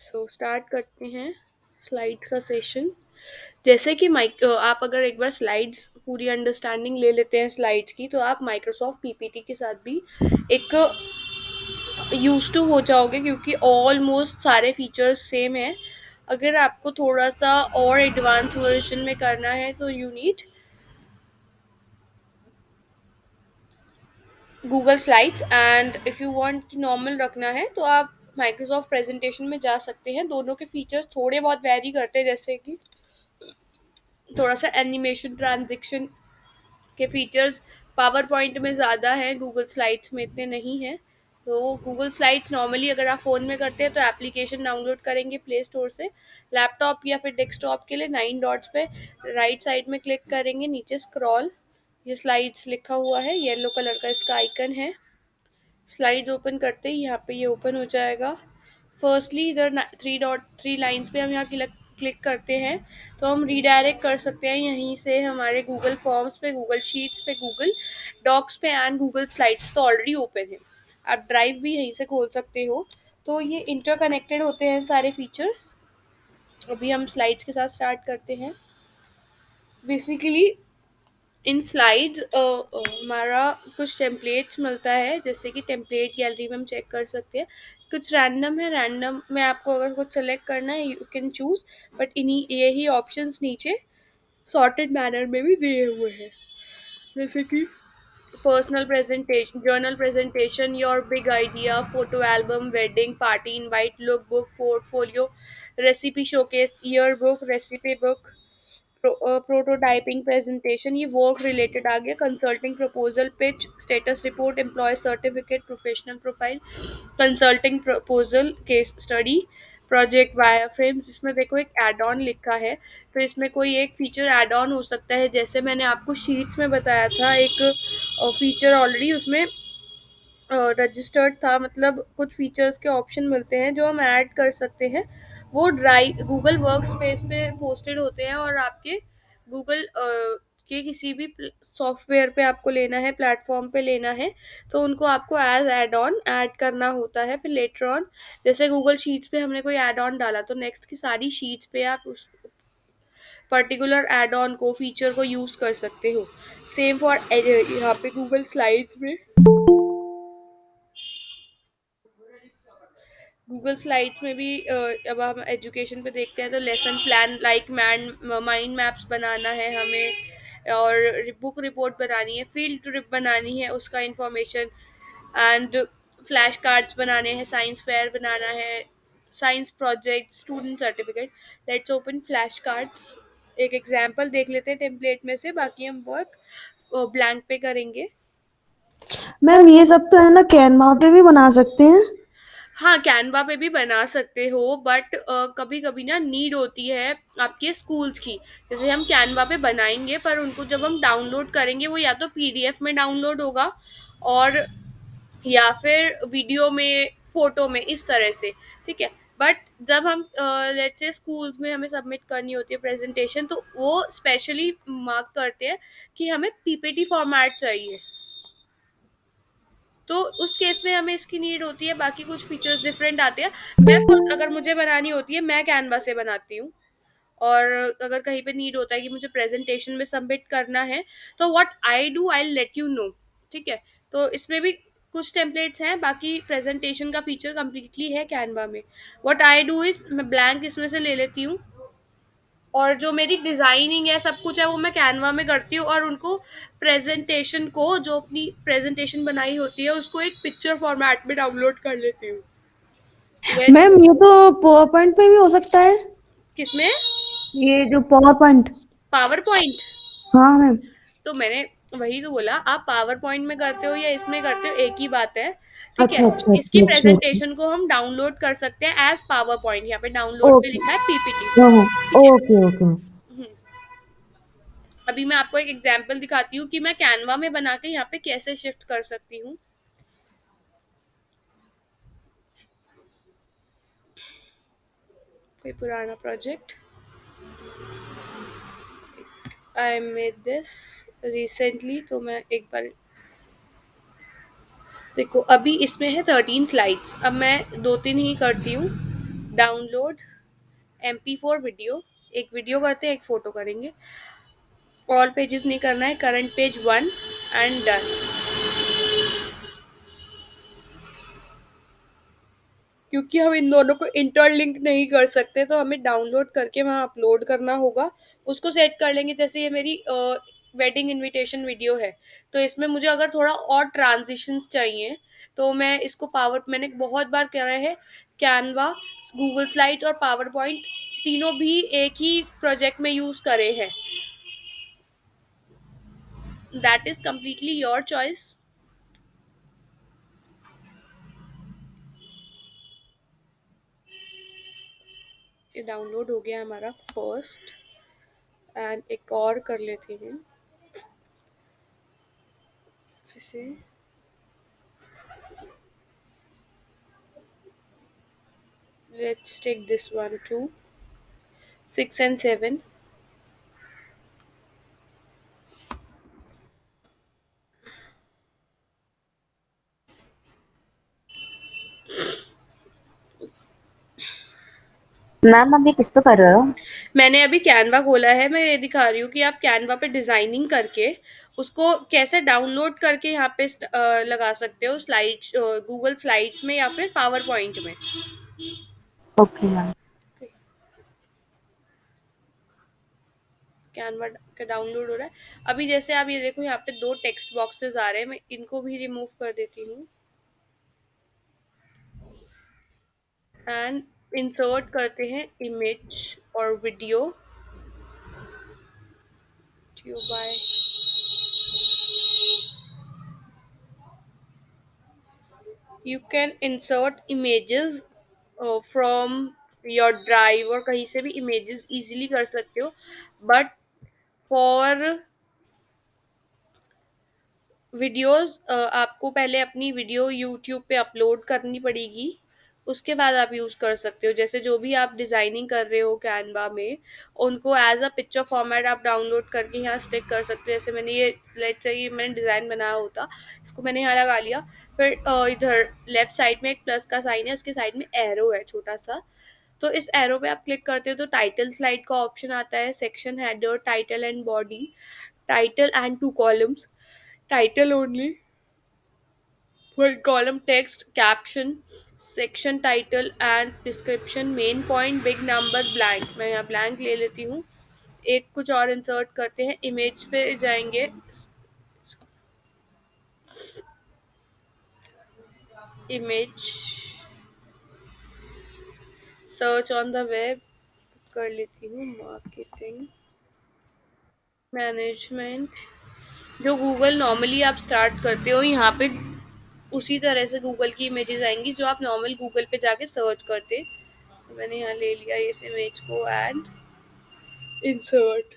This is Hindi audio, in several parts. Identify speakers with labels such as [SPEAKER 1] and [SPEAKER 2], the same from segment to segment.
[SPEAKER 1] सो स्टार्ट करते हैं स्लाइड्स का सेशन। जैसे कि आप अगर एक बार स्लाइड्स पूरी अंडरस्टैंडिंग ले लेते हैं स्लाइड्स की, तो आप माइक्रोसॉफ्ट पीपीटी के साथ भी एक यूज टू हो जाओगे, क्योंकि ऑलमोस्ट सारे फीचर्स सेम है। अगर आपको थोड़ा सा और एडवांस वर्जन में करना है तो you need Google slides, and if you want कि नॉर्मल रखना है तो आप माइक्रोसॉफ्ट प्रेजेंटेशन में जा सकते हैं। दोनों के फीचर्स थोड़े बहुत वेरी करते हैं, जैसे कि थोड़ा सा एनिमेशन ट्रांजिशन के फीचर्स पावर पॉइंट में ज़्यादा हैं, गूगल स्लाइड्स में इतने नहीं हैं। तो गूगल स्लाइड्स नॉर्मली अगर आप फ़ोन में करते हैं तो एप्लीकेशन डाउनलोड करेंगे प्ले स्टोर से। लैपटॉप या फिर डेस्कटॉप के लिए 9 डॉट्स पे राइट साइड में क्लिक करेंगे, नीचे स्क्रॉल, ये स्लाइड्स लिखा हुआ है, येलो कलर का इसका आइकन है। स्लाइड्स ओपन करते ही यहाँ पे ये ओपन हो जाएगा। फर्स्टली इधर 3 लाइन्स पे हम यहाँ क्लिक क्लिक करते हैं तो हम रीडायरेक्ट कर सकते हैं यहीं से हमारे गूगल फॉर्म्स पे, गूगल शीट्स पे, गूगल डॉक्स पे एंड गूगल स्लाइड्स तो ऑलरेडी ओपन है। आप ड्राइव भी यहीं से खोल सकते हो। तो ये इंटरकनेक्टेड होते हैं सारे फीचर्स। अभी हम स्लाइड्स के साथ स्टार्ट करते हैं। बेसिकली इन स्लाइड्स हमारा कुछ टेम्पलेट्स मिलता है, जैसे कि टेम्पलेट गैलरी में हम चेक कर सकते हैं। कुछ रैंडम है, रैंडम में आपको अगर कुछ सेलेक्ट करना है यू कैन चूज, बट इन्हीं यही ऑप्शंस नीचे सॉर्टेड मैनर में भी दिए हुए हैं। जैसे कि personal presentation, journal presentation, your big idea, photo album, wedding party invite, look book, portfolio, recipe showcase, year book, recipe book, prototyping presentation, ये वर्क रिलेटेड आ गया। Consulting proposal, pitch, status report, employ certificate, professional profile, consulting proposal, case study, project wireframe, जिसमें देखो एक एड ऑन लिखा है। तो इसमें कोई एक फीचर ऐड ऑन हो सकता है, जैसे मैंने आपको शीट्स में बताया था एक फीचर ऑलरेडी उसमें रजिस्टर्ड था, मतलब कुछ फीचर्स के ऑप्शन मिलते हैं जो हम ऐड कर सकते हैं। वो ड्राइव गूगल वर्क स्पेस पे पोस्टेड होते हैं, और आपके गूगल के किसी भी सॉफ्टवेयर पे आपको लेना है, प्लेटफॉर्म पे लेना है, तो उनको आपको एज एड ऑन ऐड करना होता है। फिर लेटर ऑन, जैसे गूगल शीट्स पे हमने कोई एड ऑन डाला तो नेक्स्ट की सारी शीट्स पे आप उस पर्टिकुलर एड ऑन को, फीचर को यूज़ कर सकते हो। सेम फॉर यहाँ पे गूगल स्लाइड्स में, गूगल स्लाइड्स में भी अब हम एजुकेशन पे देखते हैं तो lesson plan like mind maps बनाना है हमें, और बुक रिपोर्ट बनानी है, फील्ड ट्रिप बनानी है उसका इंफॉर्मेशन, एंड फ्लैश कार्ड्स बनाने हैं, साइंस फेयर बनाना है, science project, student certificate. Let's open flash cards. एक एग्जांपल देख लेते हैं टेम्पलेट में से, बाकी हम वर्क ब्लैंक पे करेंगे।
[SPEAKER 2] मैम ये सब तो है ना कैनवा पे भी बना सकते हैं।
[SPEAKER 1] हाँ, कैनवा पे भी बना सकते हो, बट कभी कभी ना नीड होती है आपके स्कूल्स की। जैसे हम कैनवा पे बनाएंगे, पर उनको जब हम डाउनलोड करेंगे वो या तो पीडीएफ में डाउनलोड होगा, और या फिर वीडियो में, फोटो में, इस तरह से। ठीक है। बट जब हम लेट्स से स्कूल्स में हमें सबमिट करनी होती है प्रेजेंटेशन, तो वो स्पेशली मार्क करते हैं कि हमें पीपीटी फॉर्मेट चाहिए। तो उस केस में हमें इसकी नीड होती है, बाकी कुछ फीचर्स डिफरेंट आते हैं। मैं खुद अगर मुझे बनानी होती है, मैं कैनवा से बनाती हूँ। और अगर कहीं पे नीड होता है कि मुझे प्रेजेंटेशन में सबमिट करना है, तो what I do, I let you know. ठीक है। तो इसमें भी कुछ टेम्पलेट्स हैं, बाकी प्रेजेंटेशन का फीचर कम्प्लीटली है कैनवा में। व्हाट आई डू इज, मैं ब्लैंक इसमें से ले लेती हूँ, और जो मेरी डिज़ाइनिंग है, सब कुछ है, वो मैं कैनवा में करती हूँ, और उनको प्रेजेंटेशन को, जो अपनी प्रेजेंटेशन बनाई होती है उसको एक पिक्चर फॉर्मेट में डाउनलोड कर लेती हूँ। लेट्स,
[SPEAKER 2] मैम ये तो पावर पॉइंट पे भी हो सकता है।
[SPEAKER 1] किसमें?
[SPEAKER 2] ये जो पावर पॉइंट।
[SPEAKER 1] Power point.
[SPEAKER 2] हाँ मैम।
[SPEAKER 1] तो मैंने वही तो बोला, आप पावर पॉइंट में करते हो या इसमें करते हो, एक ही बात है। ठीक है।
[SPEAKER 2] अच्छा अच्छा
[SPEAKER 1] इसकी
[SPEAKER 2] अच्छा अच्छा अच्छा।
[SPEAKER 1] प्रेजेंटेशन को हम डाउनलोड कर सकते हैं एज पावर पॉइंट, यहाँ पे डाउनलोड पे
[SPEAKER 2] ओके।
[SPEAKER 1] लिखा है पीपीटी।
[SPEAKER 2] हाँ हाँ।
[SPEAKER 1] ठीक है।
[SPEAKER 2] Okay okay.
[SPEAKER 1] हम्म, अभी मैं आपको एक एग्जांपल दिखाती हूँ कि मैं कैनवा में बना के यहाँ पे कैसे शिफ्ट कर सकती हूँ। कोई पुराना project, I made this recently, तो मैं एक बार देखो, अभी इसमें है 13 स्लाइड्स, अब मैं 2-3 ही करती हूँ। डाउनलोड MP4 वीडियो, एक वीडियो करते हैं, एक फ़ोटो करेंगे। ऑल पेजेस नहीं करना है, current page one, and done. क्योंकि हम इन दोनों को इंटरलिंक नहीं कर सकते, तो हमें डाउनलोड करके वहाँ अपलोड करना होगा। उसको सेट कर लेंगे। जैसे ये मेरी वेडिंग इनविटेशन वीडियो है, तो इसमें मुझे अगर थोड़ा और ट्रांजिशंस चाहिए, तो मैं इसको मैंने बहुत बार करा है, कैनवा, गूगल स्लाइड्स और पावर पॉइंट, तीनों भी एक ही प्रोजेक्ट में यूज़ करे हैं। That is completely your choice. ये डाउनलोड हो गया हमारा फर्स्ट, एंड एक और कर लेते हैं फिर से। Let's take this one too. 6 and 7.
[SPEAKER 3] Ma'am अभी किस पे कर रहे हो?
[SPEAKER 1] मैंने अभी कैनवा खोला है, मैं ये दिखा रही हूँ कि आप कैनवा पे डिजाइनिंग करके उसको कैसे डाउनलोड करके यहाँ पे लगा सकते हो, स्लाइड, गूगल स्लाइड्स में या फिर पावर पॉइंट में।
[SPEAKER 3] Okay ma'am.
[SPEAKER 1] कैनवा का डाउनलोड हो रहा है अभी। जैसे आप ये देखो, यहाँ पे दो टेक्स्ट बॉक्सेस आ रहे हैं, मैं इनको भी रिमूव कर देती हूँ एंड इंसर्ट करते हैं इमेज और video. By, you can insert images from your drive, और कहीं से भी इमेजेस इजीली कर सकते हो। बट फॉर वीडियोस आपको पहले अपनी वीडियो यूट्यूब पे अपलोड करनी पड़ेगी, उसके बाद आप यूज़ कर सकते हो। जैसे जो भी आप डिज़ाइनिंग कर रहे हो कैनवा में, उनको एज अ पिक्चर फॉर्मेट आप डाउनलोड करके यहाँ स्टिक कर सकते हो। जैसे मैंने ये, लेट्स से ये मैंने डिज़ाइन बनाया होता, इसको मैंने यहाँ लगा लिया। फिर इधर लेफ्ट साइड में एक प्लस का साइन है, उसके साइड में एरो है छोटा सा, तो इस एरो पे आप क्लिक करते हो तो टाइटल स्लाइड का ऑप्शन आता है, section header, title and body, title and two columns, title only, for column text, caption, section title and description, main point, big number, blank। मैं यहाँ blank ले लेती हूँ। एक कुछ और इंसर्ट करते हैं, इमेज पे जाएंगे, image, search on the web कर लेती हूँ, मार्केटिंग मैनेजमेंट। जो गूगल नॉर्मली आप स्टार्ट करते हो, यहाँ पे उसी तरह से गूगल की इमेजेस आएंगी जो आप नॉर्मल गूगल पे जाके सर्च करते। तो मैंने यहाँ ले लिया इस इमेज को एंड इंसर्ट।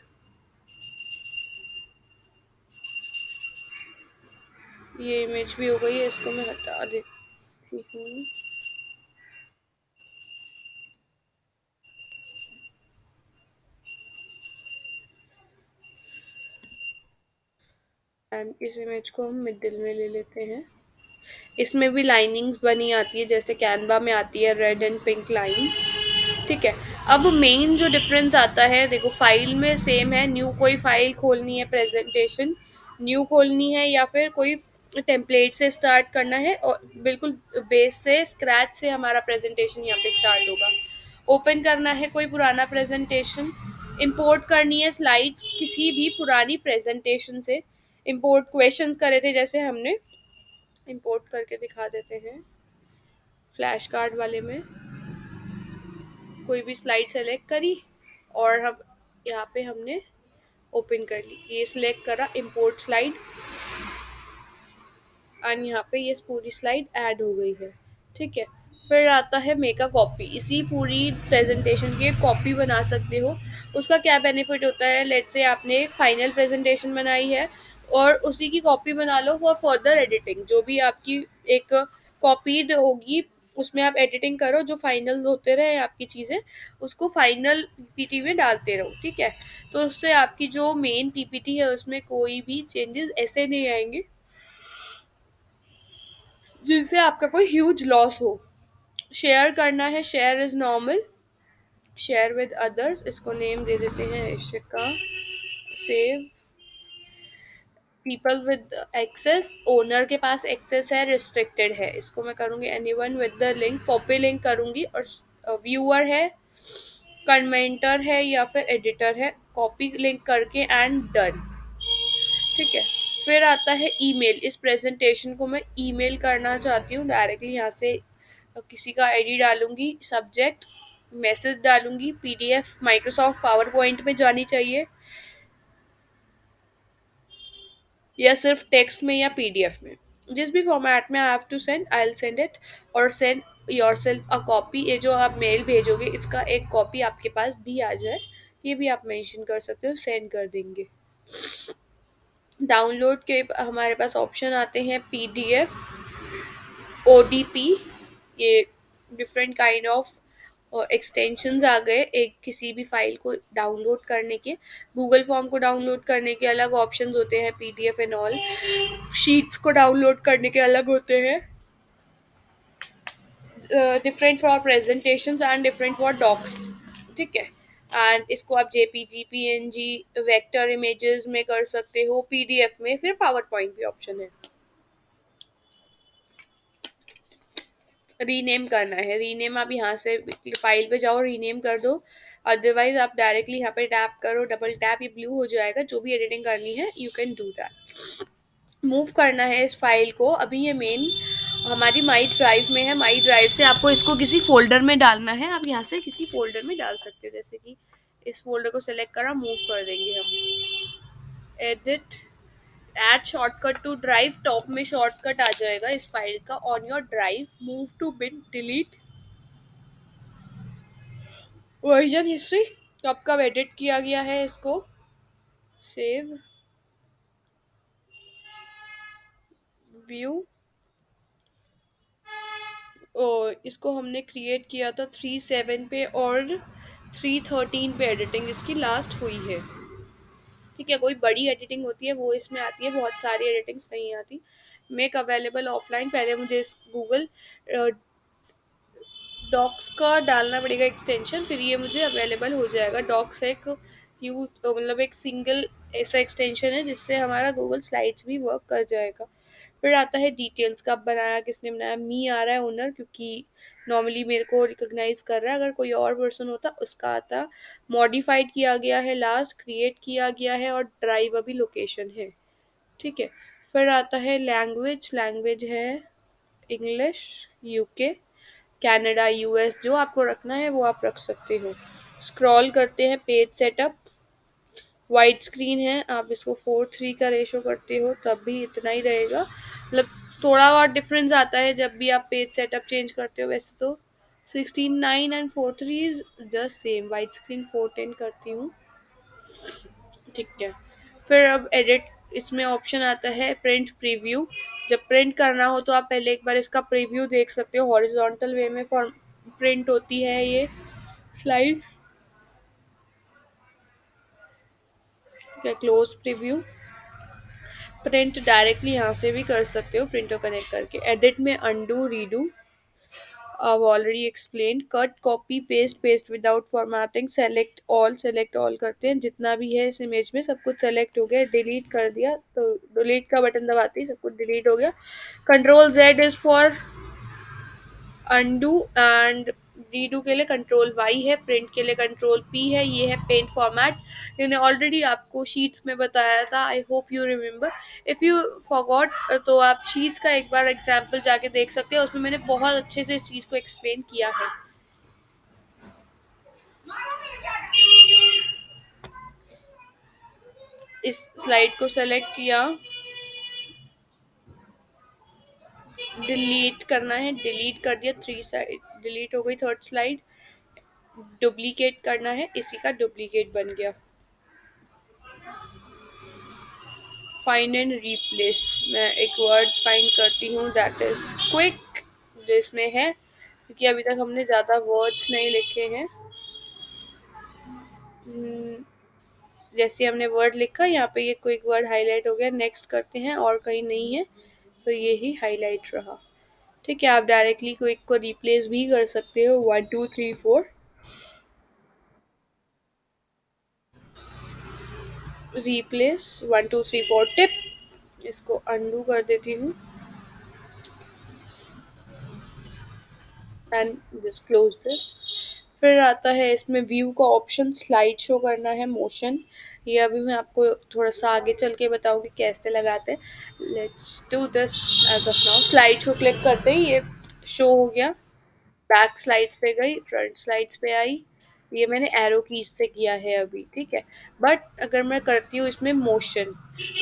[SPEAKER 1] ये इमेज भी हो गई है, इसको मैं हटा देती हूँ एंड इस इमेज को हम मिडिल में ले लेते हैं। इसमें भी लाइनिंग्स बनी आती है जैसे कैनवा में आती है, रेड एंड पिंक लाइन। ठीक है। अब मेन जो डिफरेंस आता है, देखो फाइल में सेम है, न्यू कोई फाइल खोलनी है, प्रेजेंटेशन न्यू खोलनी है, या फिर कोई टेम्पलेट से स्टार्ट करना है, और बिल्कुल बेस से, स्क्रैच से हमारा प्रेजेंटेशन यहाँ पे स्टार्ट होगा। ओपन करना है कोई पुराना प्रेजेंटेशन, इंपोर्ट करनी है स्लाइड्स किसी भी पुरानी प्रेजेंटेशन से। इंपोर्ट क्वेश्चंस करे थे जैसे हमने, इंपोर्ट करके दिखा देते हैं। फ्लैश कार्ड वाले में कोई भी स्लाइड सेलेक्ट करी, और हम यहाँ पे हमने ओपन कर ली, ये सिलेक्ट करा इंपोर्ट स्लाइड, एंड यहाँ पे ये पूरी स्लाइड ऐड हो गई है। ठीक है। फिर आता है मेक अ कॉपी, इसी पूरी प्रेजेंटेशन की एक कॉपी बना सकते हो। उसका क्या बेनिफिट होता है, लेट्स से आपने एक फाइनल प्रेजेंटेशन बनाई है, और उसी की कॉपी बना लो फॉर फर्दर एडिटिंग। जो भी आपकी एक कॉपीड होगी, उसमें आप एडिटिंग करो, जो फाइनल होते रहे आपकी चीज़ें, उसको फाइनल पीपीटी में डालते रहो। ठीक है। तो उससे आपकी जो मेन पीपीटी है उसमें कोई भी चेंजेस ऐसे नहीं आएंगे जिनसे आपका कोई ह्यूज लॉस हो। शेयर करना है, share is normal, share with others, इसको नेम दे देते हैं Ishika. Save, people with access, owner के पास एक्सेस है, रिस्ट्रिक्टेड है, इसको मैं करूँगी anyone with the link, copy link करूँगी। और व्यूअर है, कमेंटर है या फिर एडिटर है, कॉपी लिंक करके एंड डन। ठीक है। फिर आता है ईमेल। इस प्रेजेंटेशन को मैं ईमेल करना चाहती हूँ डायरेक्टली यहाँ से, किसी का आईडी डालूंगी, सब्जेक्ट मैसेज डालूंगी, पीडीएफ माइक्रोसॉफ्ट पावर पॉइंट में जानी चाहिए या सिर्फ टेक्स्ट में या पीडीएफ में, जिस भी फॉर्मेट में I have to send, I will send it. और send yourself a copy, ये जो आप मेल भेजोगे इसका एक कॉपी आपके पास भी आ जाए, ये भी आप मेंशन कर सकते हो, सेंड कर देंगे। डाउनलोड के हमारे पास ऑप्शन आते हैं पीडीएफ, ओडीपी, ये डिफरेंट काइंड ऑफ एक्सटेंशंस आ गए एक किसी भी फाइल को डाउनलोड करने के। गूगल फॉर्म को डाउनलोड करने के अलग ऑप्शंस होते हैं, पीडीएफ एंड ऑल। शीट्स को डाउनलोड करने के अलग होते हैं, different for presentations and different for docs. ठीक है। एंड इसको आप जेपीजी, पीएनजी, वेक्टर इमेजेस में कर सकते हो, पीडीएफ में, फिर पावर पॉइंट भी ऑप्शन है। रीनेम करना है, रीनेम आप यहाँ से फाइल पे जाओ, रीनेम कर दो। अदरवाइज आप डायरेक्टली यहाँ पे टैप करो, डबल टैप, ये ब्लू हो जाएगा। जो भी एडिटिंग करनी है you can do that. Move करना है इस फाइल को, अभी ये मेन हमारी माई ड्राइव में है, माई ड्राइव से आपको इसको किसी फोल्डर में डालना है। आप यहाँ से किसी फोल्डर में डाल सकते हो, जैसे कि इस फोल्डर को सेलेक्ट करा, मूव कर देंगे हम। Edit, add shortcut to drive, top में शॉर्टकट आ जाएगा इस फाइल का, on your drive, move to bin, delete, version history, कब कब एडिट किया गया है इसको, सेव, व्यू। इसको हमने क्रिएट किया था 3/7 पे और 3/13 पे एडिटिंग इसकी लास्ट हुई है। ठीक है। कोई बड़ी एडिटिंग होती है वो इसमें आती है, बहुत सारी एडिटिंग्स नहीं आती। मेक अवेलेबल ऑफलाइन, पहले मुझे इस गूगल डॉक्स का डालना पड़ेगा एक्सटेंशन, फिर ये मुझे अवेलेबल हो जाएगा। डॉक्स एक यूज मतलब एक सिंगल ऐसा एक्सटेंशन है जिससे हमारा गूगल स्लाइड्स भी वर्क कर जाएगा। फिर आता है डिटेल्स, कब बनाया, किसने बनाया, मी आ रहा है ओनर, क्योंकि नॉर्मली मेरे को रिकॉग्नाइज कर रहा है, अगर कोई और पर्सन होता उसका आता। मॉडिफाइड किया गया है, लास्ट क्रिएट किया गया है, और ड्राइव अभी लोकेशन है। ठीक है। फिर आता है लैंग्वेज, लैंग्वेज है इंग्लिश, यूके, कनाडा, यूएस, जो आपको रखना है वो आप रख सकते हो। स्क्रॉल करते हैं, पेज सेटअप, वाइट स्क्रीन है, आप इसको 4:3 का रेशो करते हो तब भी इतना ही रहेगा, मतलब थोड़ा बहुत डिफरेंस आता है जब भी आप पेज सेटअप चेंज करते हो। वैसे तो 16:9 and 4:3 is just same, white screen 4:10 करती हूँ। ठीक है। फिर अब एडिट, इसमें ऑप्शन आता है प्रिंट प्रीव्यू। जब प्रिंट करना हो तो आप पहले एक बार इसका प्रीव्यू देख सकते हो, हॉरिजॉन्टल वे में फॉर्म प्रिंट होती है ये slide. Close preview, print directly यहाँ से भी कर सकते हो प्रिंटर कनेक्ट करके। एडिट में undo, redo, I've already explained। Cut, copy, paste, paste without formatting, select all करते हैं, जितना भी है इस इमेज में सब कुछ सेलेक्ट हो गया। डिलीट कर दिया तो डिलीट का बटन दबाते ही सब कुछ डिलीट हो गया। Control Z is for undo, and redo के लिए कंट्रोल वाई है, प्रिंट के लिए कंट्रोल पी है। ये है पेंट फॉर्मेट, मैंने ऑलरेडी आपको शीट्स में बताया था, I hope you remember. If you forgot तो आप शीट्स का एक बार एग्जाम्पल जाके देख सकते हैं, उसमें मैंने बहुत अच्छे से इस चीज़ को एक्सप्लेन किया है। इस स्लाइड को सेलेक्ट किया, डिलीट करना है, डिलीट कर दिया, 3 साइड डिलीट हो गई, थर्ड स्लाइड। डुप्लीकेट करना है, इसी का डुप्लीकेट बन गया। फाइंड एंड रिप्लेस, मैं एक वर्ड फाइंड करती हूँ दैट इज क्विक, जो इसमें है, क्योंकि अभी तक हमने ज़्यादा वर्ड्स नहीं लिखे हैं। जैसे हमने वर्ड लिखा, यहाँ पे ये क्विक वर्ड हाईलाइट हो गया। नेक्स्ट करते हैं, और कहीं नहीं है तो ये ही हाईलाइट रहा। ठीक है, आप डायरेक्टली क्विक को रिप्लेस भी कर सकते हो, 1 2 3 4। Replace 1 2 3 4 tip. इसको अनडू कर देती हूँ एंड जस्ट क्लोज दिस। फिर आता है इसमें व्यू का ऑप्शन, स्लाइड शो करना है मोशन। ये अभी मैं आपको थोड़ा सा आगे चल के बताऊंगी कैसे लगाते हैं। Let's do this. As of now slide show click करते ही ये शो हो गया। बैक स्लाइड्स पे गई, फ्रंट स्लाइड्स पे आई। ये मैंने एरो कीज से किया है अभी, ठीक है। बट अगर मैं करती हूँ इसमें मोशन,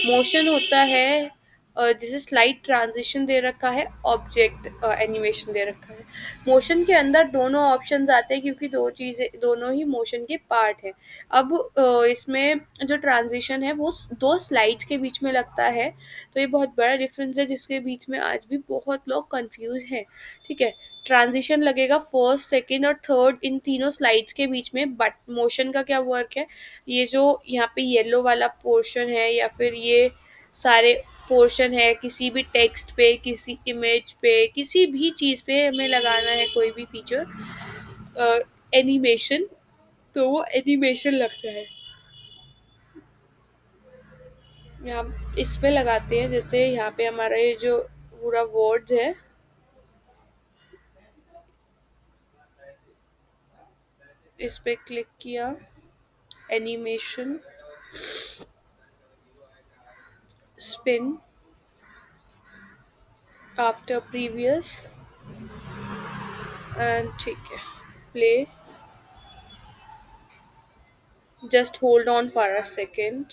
[SPEAKER 1] मोशन होता है जैसे स्लाइड ट्रांजिशन दे रखा है, ऑब्जेक्ट एनिमेशन दे रखा है। मोशन के अंदर दोनों ऑप्शंस आते हैं क्योंकि दो चीज़ें, दोनों ही मोशन के पार्ट हैं। अब इसमें जो ट्रांजिशन है वो दो स्लाइड्स के बीच में लगता है। तो ये बहुत बड़ा डिफरेंस है जिसके बीच में आज भी बहुत लोग कंफ्यूज हैं, ठीक है। ट्रांजिशन लगेगा फर्स्ट, सेकंड और थर्ड, इन तीनों स्लाइड्स के बीच में। बट मोशन का क्या वर्क है, ये जो यहाँ पे येलो वाला पोर्शन है या फिर ये सारे पोर्शन है, किसी भी टेक्स्ट पे, किसी इमेज पे, किसी भी चीज़ पे हमें लगाना है कोई भी फीचर एनिमेशन, तो वो एनिमेशन लगता है। यहाँ इस पे लगाते हैं, जैसे यहाँ पे हमारा ये जो पूरा वर्ड्स है, इस पे क्लिक किया, animation, spin after previous and ठीक है, play. Just hold on for a second.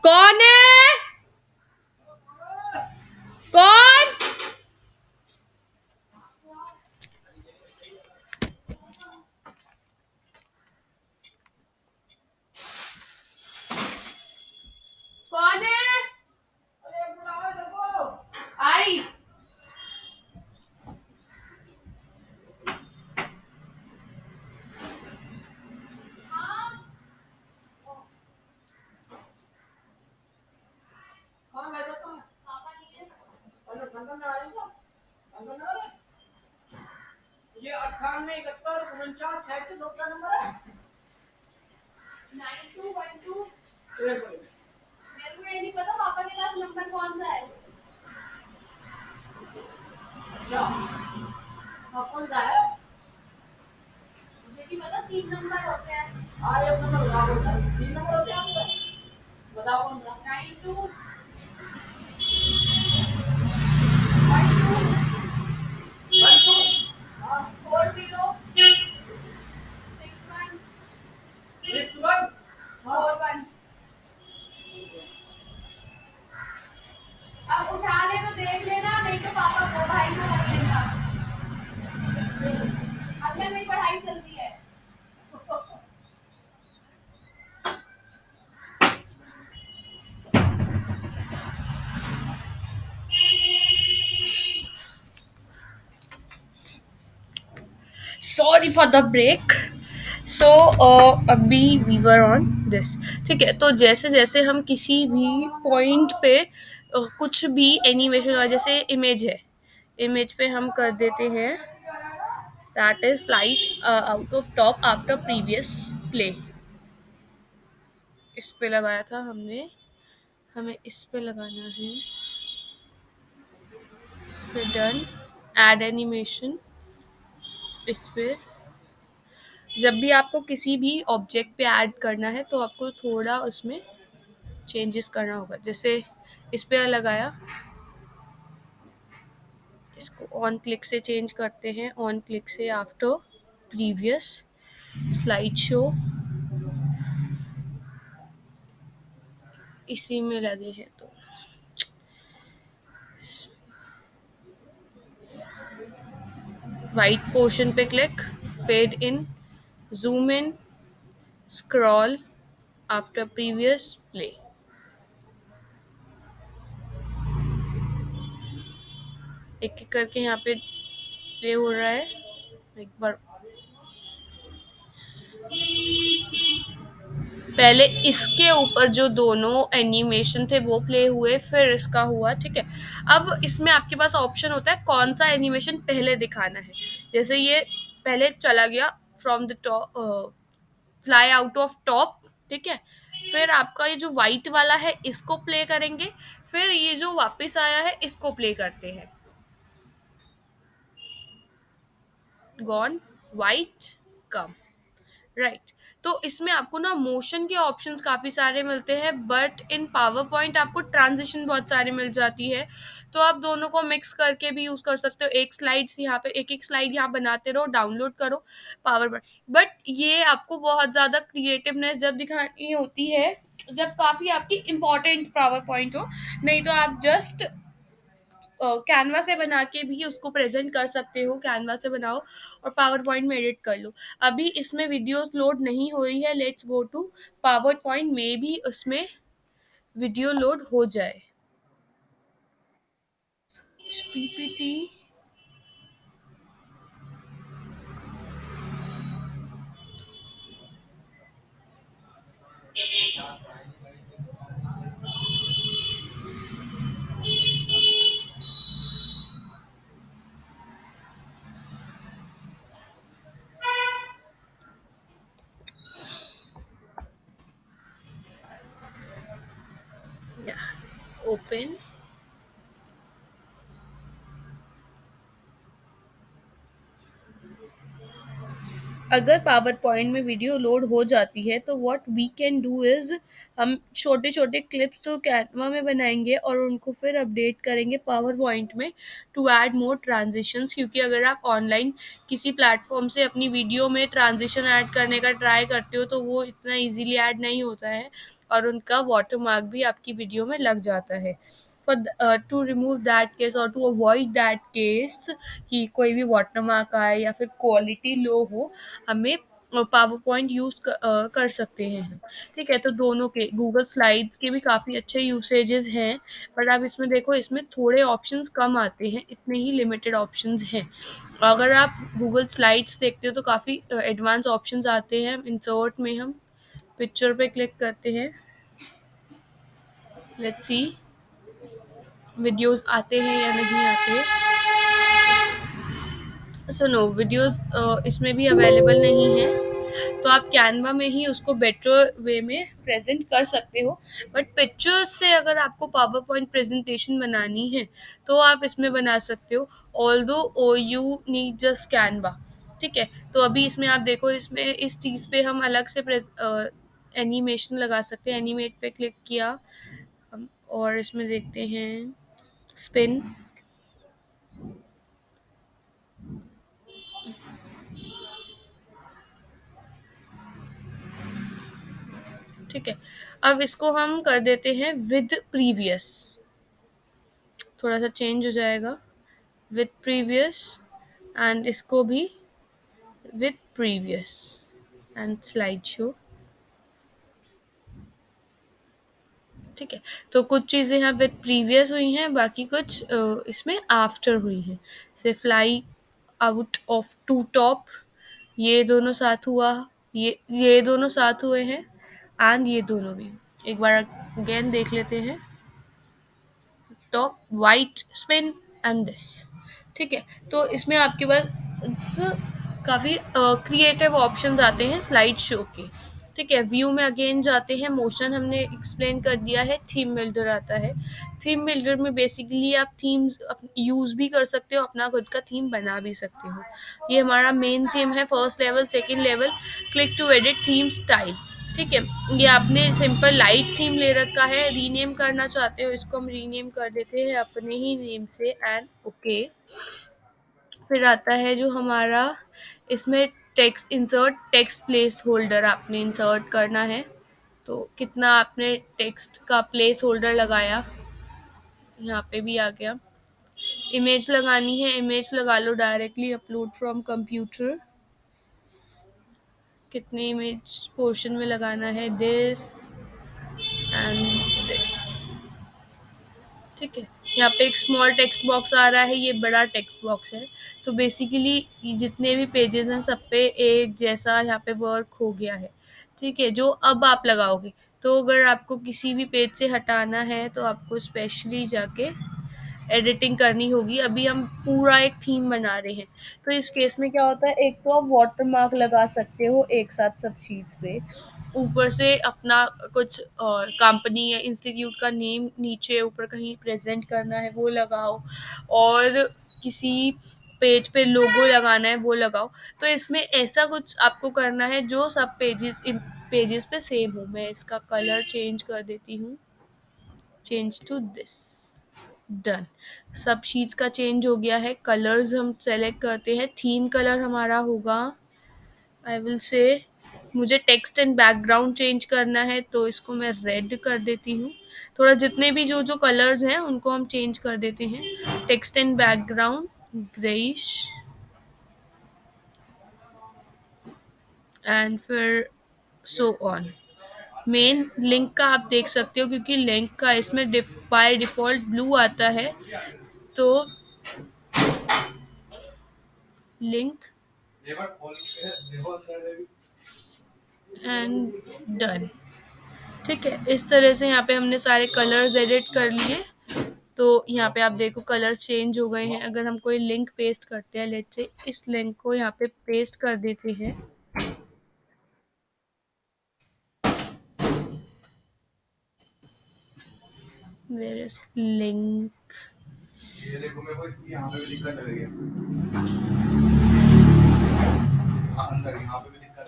[SPEAKER 1] कौन है? कौन? कौन है? आई। ये 98 49 37 क्या नंबर है? 9212। मेरे को ये नहीं पता पापा के पास नंबर कौन सा है। क्या? हाँ, कौन सा है? मुझे नहीं पता, 3 नंबर होते हैं। हाँ, एक नंबर बताओ, कौन सा है? 3 नंबर होते हैं आपके? बताओ कौन सा? 9212 4061 अब उठा ले तो देख लेना, नहीं तो पापा को भाई को कर लेना। अंदर मेरी पढ़ाई चलती है। Sorry for the break. So अभी वी वर ऑन दिस, ठीक है। तो जैसे जैसे हम किसी भी पॉइंट पे कुछ भी एनिमेशन, और जैसे इमेज है, इमेज पे हम कर देते हैं that is flight out of top after previous play. इस पे लगाया था हमने, हमें इस पे लगाना है। इस पे डन, एड एनिमेशन। इस पे जब भी आपको किसी भी ऑब्जेक्ट पे ऐड करना है तो आपको थोड़ा उसमें चेंजेस करना होगा। जैसे इस पे लगाया, इसको ऑन क्लिक से चेंज करते हैं, ऑन क्लिक से आफ्टर प्रीवियस स्लाइड शो, इसी में लगे हैं तो वाइट पोर्शन पे click, fade in, zoom in, scroll after previous play. एक एक करके यहाँ पे प्ले हो रहा है। एक बार पहले इसके ऊपर जो दोनों एनिमेशन थे वो प्ले हुए, फिर इसका हुआ, ठीक है। अब इसमें आपके पास ऑप्शन होता है कौन सा एनिमेशन पहले दिखाना है। जैसे ये पहले चला गया from the top, fly out of top, ठीक है। फिर आपका ये जो वाइट वाला है इसको प्ले करेंगे, फिर ये जो वापस आया है इसको प्ले करते हैं। गॉन, वाइट, कम, राइट। तो इसमें आपको ना मोशन के ऑप्शंस काफ़ी सारे मिलते हैं, बट इन पावर पॉइंट आपको ट्रांजिशन बहुत सारी मिल जाती है। तो आप दोनों को मिक्स करके भी यूज़ कर सकते हो। एक स्लाइड्स यहाँ पे, एक एक स्लाइड यहाँ बनाते रहो, डाउनलोड करो पावर पॉइंट। बट ये आपको बहुत ज़्यादा क्रिएटिवनेस जब दिखानी होती है जब काफ़ी आपकी इंपॉर्टेंट पावर पॉइंट हो, नहीं तो आप जस्ट कैनवा से बना के भी उसको प्रेजेंट कर सकते हो। कैनवा से बनाओ और पावर पॉइंट में एडिट कर लो। अभी इसमें वीडियोस लोड नहीं हो रही है, let's go to power point में भी उसमें वीडियो लोड हो जाए। PPT, open. अगर पावर पॉइंट में वीडियो लोड हो जाती है तो what we can do is, हम छोटे छोटे क्लिप्स तो कैनवा में बनाएंगे और उनको फिर अपडेट करेंगे पावर पॉइंट में टू ऐड मोर ट्रांजिशंस। क्योंकि अगर आप ऑनलाइन किसी प्लेटफॉर्म से अपनी वीडियो में ट्रांजिशन ऐड करने का ट्राई करते हो तो वो इतना इजीली ऐड नहीं होता है और उनका वाटरमार्क भी आपकी वीडियो में लग जाता है। For to remove that case और टू अवॉइड दैट केस कि कोई भी वाटरमार्क आए या फिर क्वालिटी लो हो, हमें पावर पॉइंट यूज़ कर सकते हैं हम, ठीक है। तो दोनों के गूगल स्लाइड्स के भी काफ़ी अच्छे यूसेजेस हैं, बट आप इसमें देखो इसमें थोड़े ऑप्शंस कम आते हैं, इतने ही लिमिटेड ऑप्शंस हैं। अगर आप गूगल स्लाइड्स देखते हो तो काफ़ी एडवांस ऑप्शंस आते हैं। इंसर्ट में हम पिक्चर पे क्लिक करते हैं, लेट्स सी वीडियोस आते हैं या नहीं आते। सो नो वीडियोस इसमें भी अवेलेबल नहीं है, तो आप कैनवा में ही उसको बेटर वे में प्रेजेंट कर सकते हो। बट पिक्चर्स से अगर आपको पावर पॉइंट प्रेजेंटेशन बनानी है तो आप इसमें बना सकते हो, ऑल दो यू नीड जस्ट कैनवा, ठीक है। तो अभी इसमें आप देखो, इसमें इस चीज़ पे हम अलग से एनिमेशन लगा सकते हैं। एनिमेट पे क्लिक किया और इसमें देखते हैं स्पिन, ठीक है। अब इसको हम कर देते हैं विद प्रीवियस, थोड़ा सा चेंज हो जाएगा विद प्रीवियस, एंड इसको भी with previous and slide show, ठीक है। तो कुछ चीज़ें यहाँ विद प्रीवियस हुई हैं, बाकी कुछ इसमें आफ्टर हुई हैं। से fly out of to top, ये दोनों साथ हुआ, ये दोनों साथ हुए हैं, एंड ये दोनों भी। एक बार अगेन देख लेते हैं, top white spin and this, ठीक है। तो इसमें आपके पास काफ़ी क्रिएटिव ऑप्शंस आते हैं स्लाइड शो के, ठीक है। व्यू में अगेन जाते हैं, मोशन हमने एक्सप्लेन कर दिया है, थीम बिल्डर आता है। थीम बिल्डर में बेसिकली आप थीम्स यूज़ भी कर सकते हो, अपना खुद का थीम बना भी सकते हो। ये हमारा मेन थीम है, first level, second level, click to edit theme style, ठीक है। ये आपने सिंपल लाइट थीम ले रखा है, रीनेम करना चाहते हो, इसको हम रीनेम कर देते हैं अपने ही नेम से, एंड ओके। फिर आता है जो हमारा इसमें text, insert text place holder आपने इंसर्ट करना है। तो कितना आपने टेक्स्ट का प्लेस होल्डर लगाया, यहाँ पे भी आ गया। इमेज लगानी है, इमेज लगा लो डायरेक्टली, अपलोड फ्रॉम कंप्यूटर। कितने इमेज पोर्शन में लगाना है, दिस एंड दिस, ठीक है। यहाँ पे एक स्मॉल टेक्स्ट बॉक्स आ रहा है, ये बड़ा टेक्स्ट बॉक्स है। तो बेसिकली ये जितने भी पेजेस हैं सब पे एक जैसा यहाँ पे वर्क हो गया है, ठीक है, जो अब आप लगाओगे। तो अगर आपको किसी भी पेज से हटाना है तो आपको स्पेशली जाके एडिटिंग करनी होगी। अभी हम पूरा एक थीम बना रहे हैं, तो इस केस में क्या होता है, एक तो आप वाटर मार्क लगा सकते हो एक साथ सब शीट्स पे, ऊपर से अपना कुछ और कंपनी या इंस्टीट्यूट का नेम नीचे ऊपर कहीं प्रेजेंट करना है वो लगाओ, और किसी पेज पे लोगो लगाना है वो लगाओ। तो इसमें ऐसा कुछ आपको करना है जो सब पेजेस पे सेम हो। मैं इसका कलर चेंज कर देती हूँ, चेंज टू दिस। डन। सब शीट्स का चेंज हो गया है। कलर्स हम सेलेक्ट करते हैं, थीम कलर हमारा होगा, आई विल से, मुझे टेक्स्ट एंड बैकग्राउंड चेंज करना है तो इसको मैं रेड कर देती हूँ। थोड़ा जितने भी जो जो कलर्स हैं उनको हम चेंज कर देते हैं। Text and background greyish, and फिर सो ऑन। मेन लिंक का आप देख सकते हो, क्योंकि लिंक का इसमें बाय डिफ़ॉल्ट ब्लू आता है, तो लिंक एंड डन। ठीक है, इस तरह से यहाँ पे हमने सारे कलर्स एडिट कर लिए। तो यहाँ पे आप देखो कलर्स चेंज हो गए हैं। अगर हम कोई लिंक पेस्ट करते हैं, लेट्स से इस लिंक को यहाँ पे पेस्ट कर देते हैं, वेयर इज लिंक,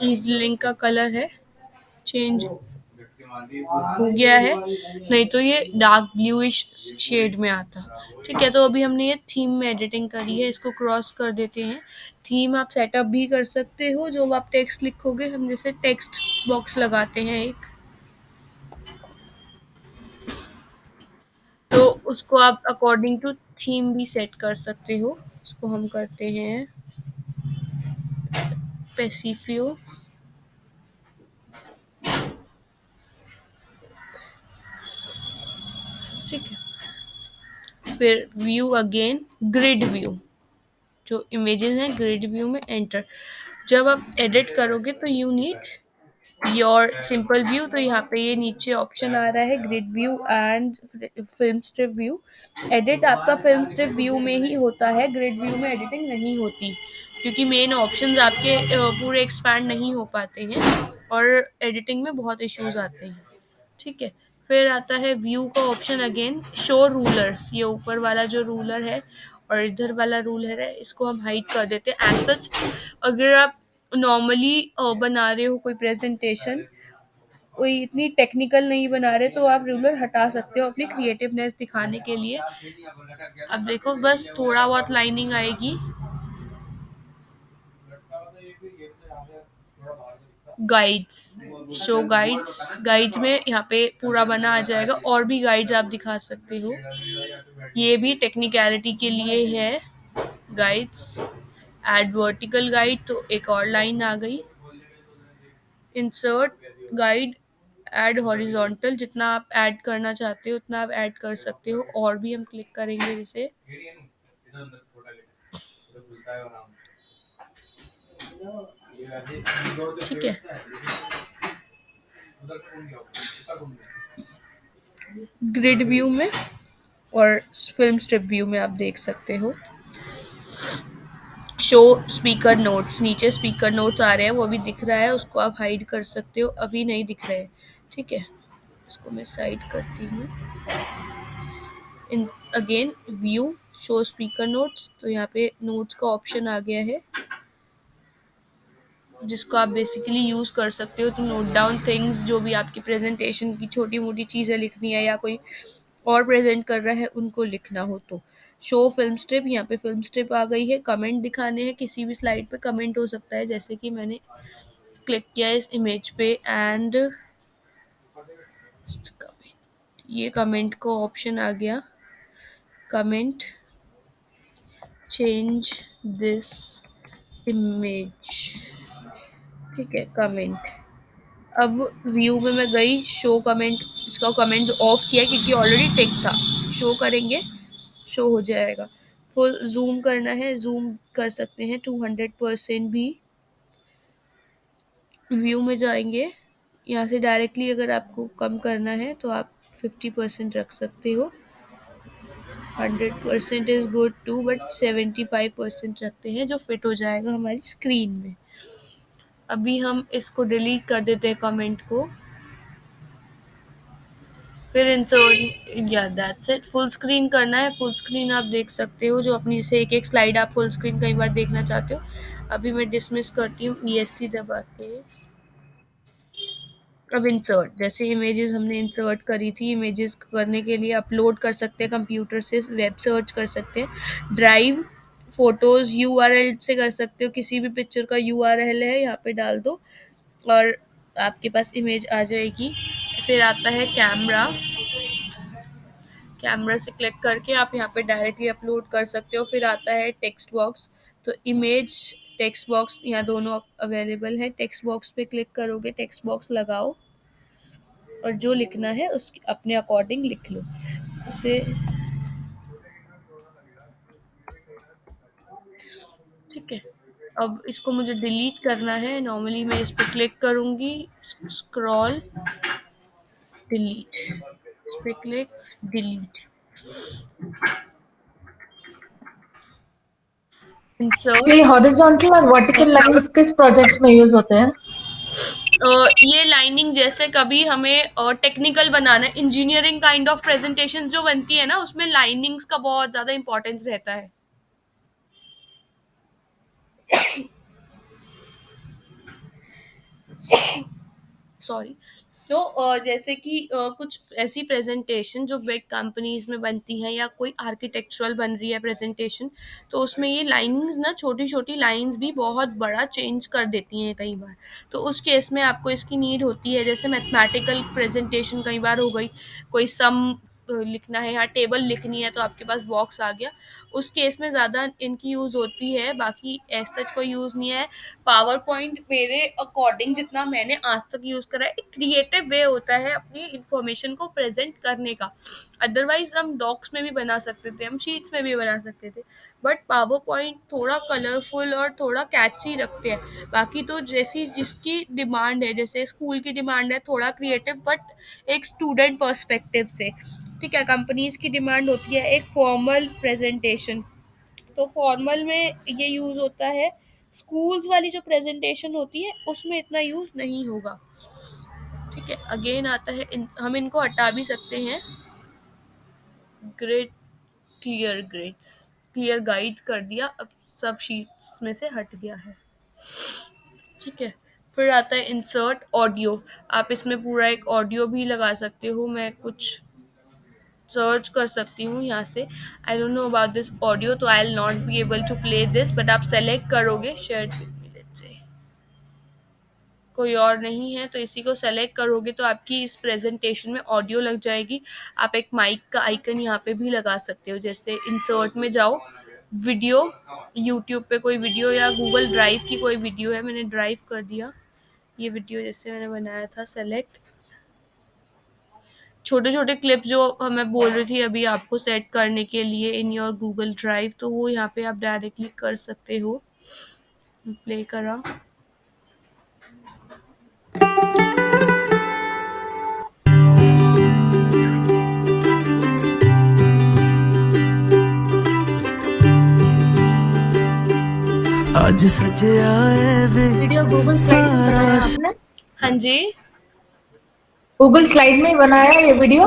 [SPEAKER 1] इस लिंक का कलर है चेंज हो गया है, नहीं तो ये डार्क ब्लूइश शेड में आता। ठीक है, तो अभी हमने ये थीम में एडिटिंग करी है, इसको क्रॉस कर देते हैं। थीम आप सेटअप भी कर सकते हो, जो आप टेक्स्ट लिखोगे, हम जैसे टेक्स्ट बॉक्स लगाते हैं एक, तो उसको आप अकॉर्डिंग टू थीम भी सेट कर सकते हो। इसको हम करते हैं पेसिफियो, ठीक है। फिर व्यू अगेन, ग्रिड व्यू, जो इमेजेस हैं ग्रिड व्यू में एंटर। जब आप एडिट करोगे तो you need your simple view, तो यहाँ पे ये नीचे ऑप्शन आ रहा है grid view and film strip view. Edit आपका फिल्म स्ट्रिप व्यू में ही होता है, ग्रिड व्यू में एडिटिंग नहीं होती, क्योंकि मेन ऑप्शंस आपके पूरे एक्सपैंड नहीं हो पाते हैं और एडिटिंग में बहुत इश्यूज आते हैं। ठीक है, फिर आता है व्यू का ऑप्शन अगेन, शो रूलर्स, ये ऊपर वाला जो रूलर है और इधर वाला रूलर है, इसको हम हाइड कर देते हैं। एज सच अगर आप नॉर्मली बना रहे हो कोई प्रेजेंटेशन, कोई इतनी टेक्निकल नहीं बना रहे, तो आप रूलर हटा सकते हो अपनी क्रिएटिवनेस दिखाने के लिए। अब देखो बस थोड़ा बहुत लाइनिंग आएगी। गाइड्स, शो गाइड्स, गाइड्स में यहाँ पे पूरा बना आ जाएगा, और भी गाइड्स आप दिखा सकते हो, ये भी टेक्निकलिटी के लिए है। गाइड्स, एड वर्टिकल गाइड, तो एक और लाइन आ गई। इंसर्ट गाइड, ऐड हॉरिजॉन्टल, जितना आप ऐड करना चाहते हो उतना आप ऐड कर सकते हो, और भी हम क्लिक करेंगे जैसे, ठीक है। ग्रिड व्यू में और फिल्म स्ट्रिप व्यू में आप देख सकते हो। शो स्पीकर नोट्स, नीचे स्पीकर नोट्स आ रहे हैं वो भी दिख रहा है, उसको आप हाइड कर सकते हो, अभी नहीं दिख रहे हैं। ठीक है, इसको मैं साइड करती हूँ। In again view, show speaker notes, तो यहाँ पे नोट्स का ऑप्शन आ गया है, जिसको आप बेसिकली यूज़ कर सकते हो तो नोट डाउन थिंग्स, जो भी आपकी प्रेजेंटेशन की छोटी मोटी चीज़ें लिखनी है या कोई और प्रेजेंट कर रहा है उनको लिखना हो तो। शो फिल्म स्ट्रिप, यहाँ पे फिल्म स्ट्रिप आ गई है। कमेंट दिखाने हैं, किसी भी स्लाइड पे कमेंट हो सकता है, जैसे कि मैंने क्लिक किया इस इमेज पे एंड ये कमेंट का ऑप्शन आ गया, कमेंट चेंज दिस इमेज, ठीक है, कमेंट। अब व्यू में मैं गई, शो कमेंट, इसका कमेंट ऑफ किया क्योंकि ऑलरेडी टिक था, शो करेंगे शो हो जाएगा। फुल जूम करना है, जूम कर सकते हैं 200% भी। व्यू में जाएंगे, यहाँ से डायरेक्टली अगर आपको कम करना है तो आप 50% रख सकते हो। 100% इज़ गुड टू, बट 75% रखते हैं जो फिट हो जाएगा हमारी स्क्रीन में। अभी हम इसको डिलीट कर देते हैं कमेंट को, फिर इंसर्ट, या दैट्स इट। फुल स्क्रीन करना है, फुल स्क्रीन आप देख सकते हो, जो अपनी से एक एक स्लाइड आप फुल स्क्रीन कई बार देखना चाहते हो। अभी मैं डिसमिस करती हूँ ESC दबा के। अब इंसर्ट, जैसे इमेजेस हमने इंसर्ट करी थी, इमेजेस करने के लिए अपलोड कर सकते हैं कंप्यूटर से, वेब सर्च कर सकते हैं, ड्राइव, फोटोज़ URL से कर सकते हो, किसी भी पिक्चर का URL है यहाँ पे डाल दो और आपके पास इमेज आ जाएगी। फिर आता है कैमरा, कैमरा से क्लिक करके आप यहाँ पे डायरेक्टली अपलोड कर सकते हो। फिर आता है टेक्स्ट बॉक्स, तो इमेज, टेक्स्ट बॉक्स, यहाँ दोनों अवेलेबल है। टेक्स्ट बॉक्स पे क्लिक करोगे, टेक्स्ट बॉक्स लगाओ और जो लिखना है उसके अपने अकॉर्डिंग लिख लो उसे, ठीक है। अब इसको मुझे डिलीट करना है, नॉर्मली मैं इस पर क्लिक करूँगी, स्क्रॉल, डिलीट, इस पर क्लिक, डिलीट, इंसर्ट।
[SPEAKER 4] ये हॉरिजॉन्टल और वर्टिकल लाइंस किस प्रोजेक्ट्स में यूज होते हैं?
[SPEAKER 1] ये लाइनिंग जैसे कभी हमें टेक्निकल बनाना है, इंजीनियरिंग काइंड ऑफ प्रेजेंटेशन जो बनती है ना, उसमें लाइनिंग्स का बहुत ज़्यादा इंपॉर्टेंस रहता है। सॉरी। तो जैसे कि कुछ ऐसी प्रेजेंटेशन जो बिग कंपनीज में बनती हैं, या कोई आर्किटेक्चरल बन रही है प्रेजेंटेशन, तो उसमें ये लाइनिंग्स ना, छोटी छोटी लाइंस भी बहुत बड़ा चेंज कर देती हैं कई बार। तो उस केस में आपको इसकी नीड होती है। जैसे मैथमेटिकल प्रेजेंटेशन कई बार हो गई, कोई सम लिखना है या टेबल लिखनी है, तो आपके पास बॉक्स आ गया, उस केस में ज़्यादा इनकी यूज़ होती है, बाकी ऐसा कोई यूज़ नहीं है। पावर पॉइंट मेरे अकॉर्डिंग जितना मैंने आज तक यूज़ करा है, एक क्रिएटिव वे होता है अपनी इंफॉर्मेशन को प्रेजेंट करने का। अदरवाइज हम डॉक्स में भी बना सकते थे, हम शीट्स में भी बना सकते थे, बट पावर पॉइंट थोड़ा कलरफुल और थोड़ा कैची रखते हैं। बाकी तो जैसी जिसकी डिमांड है, जैसे स्कूल की डिमांड है थोड़ा क्रिएटिव, बट एक स्टूडेंट पर्सपेक्टिव से, ठीक है। कंपनीज की डिमांड होती है एक फॉर्मल प्रेजेंटेशन, तो फॉर्मल में ये यूज़ होता है। स्कूल्स वाली जो प्रेजेंटेशन होती है उसमें इतना यूज़ नहीं होगा, ठीक है। अगेन आता है हम इनको हटा भी सकते हैं, grid, clear grids, clear guide कर दिया, अब सब शीट्स में से हट गया है, ठीक है। फिर आता है इंसर्ट ऑडियो, आप इसमें पूरा एक ऑडियो भी लगा सकते हो। मैं कुछ सर्च कर सकती हूँ यहाँ से, I don't know about this audio, तो I will not be able to play this, but आप सेलेक्ट करोगे, शेयर से कोई और नहीं है तो इसी को सेलेक्ट करोगे तो आपकी इस प्रेजेंटेशन में ऑडियो लग जाएगी। आप एक माइक का आइकन यहाँ पे भी लगा सकते हो, जैसे इंसर्ट में जाओ, वीडियो, यूट्यूब पे कोई वीडियो या गूगल ड्राइव की कोई वीडियो है, मैंने ड्राइव कर दिया ये वीडियो जैसे मैंने बनाया था, सेलेक्ट, छोटे छोटे क्लिप जो मैं बोल रही थी अभी आपको सेट करने के लिए इन योर गूगल ड्राइव, तो वो यहाँ पे आप डायरेक्टली कर सकते हो। प्ले करा,
[SPEAKER 5] आज सज आए वे
[SPEAKER 4] वीडियो गूगल स्लाइड में बनाया आपने?
[SPEAKER 1] हाँ जी।
[SPEAKER 4] गूगल स्लाइड में बनाया ये वीडियो?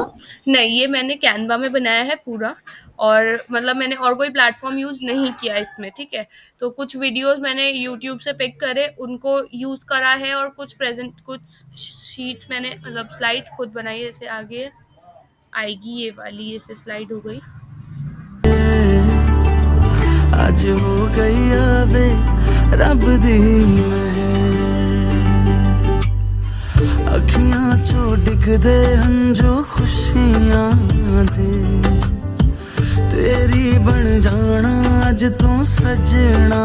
[SPEAKER 1] नहीं, ये मैंने कैनवा में बनाया है पूरा, और मतलब मैंने और कोई प्लेटफॉर्म यूज़ नहीं किया इसमें, ठीक है। तो कुछ वीडियोस मैंने यूट्यूब से पिक करे, उनको यूज़ करा है, और कुछ शीट्स मैंने मतलब स्लाइड्स खुद बनाई है। जैसे आगे आएगी ये वाली, जैसे स्लाइड हो गई,
[SPEAKER 5] आज हो गई आवे रब दी अखियां चो डिगदे हंजू खुशियां दे तेरी बन जाना अज तो सजना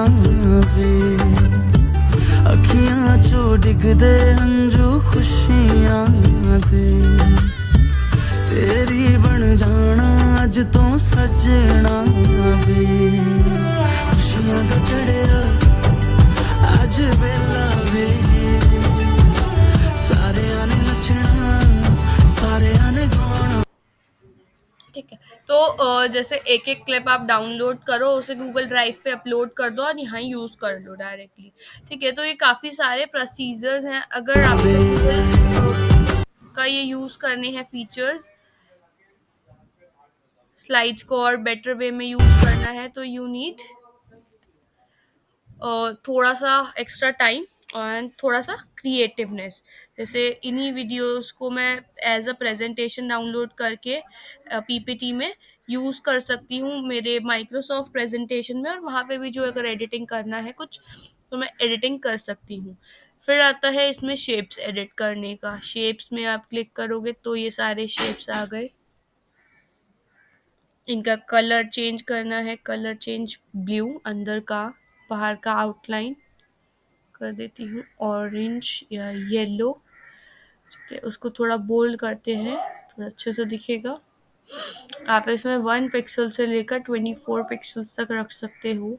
[SPEAKER 5] वे अखियां चो डिगदे हंजू खुशियां दे तेरी बन जाना अज तो सजना वे खुशियां दा चढ़िया अज वेला वे सारे आने नचना सारे आने गाना।
[SPEAKER 1] ठीक है। तो जैसे एक एक क्लिप आप डाउनलोड करो, उसे गूगल ड्राइव पे अपलोड कर दो और यहाँ यूज़ कर लो डायरेक्टली। ठीक है, तो ये काफ़ी सारे प्रोसीजर्स हैं। अगर आपको गूगल का ये यूज़ करने हैं फीचर्स, स्लाइड्स को और बेटर वे में यूज़ करना है, तो यू नीड थोड़ा सा एक्स्ट्रा टाइम और थोड़ा सा क्रिएटिवनेस। जैसे इन्हीं वीडियोस को मैं एज अ प्रेजेंटेशन डाउनलोड करके पीपीटी में यूज़ कर सकती हूँ मेरे माइक्रोसॉफ्ट प्रेजेंटेशन में, और वहाँ पे भी जो अगर एडिटिंग करना है कुछ तो मैं एडिटिंग कर सकती हूँ। फिर आता है इसमें शेप्स एडिट करने का। शेप्स में आप क्लिक करोगे तो ये सारे शेप्स आ गए। इनका कलर चेंज करना है, कलर चेंज ब्लू, अंदर का बाहर का आउटलाइन कर देती हूँ ऑरेंज या येलो। ठीक है, उसको थोड़ा बोल्ड करते हैं, थोड़ा अच्छे से दिखेगा। आप इसमें 1 पिक्सल से लेकर 24 पिक्सल्स तक रख सकते हो।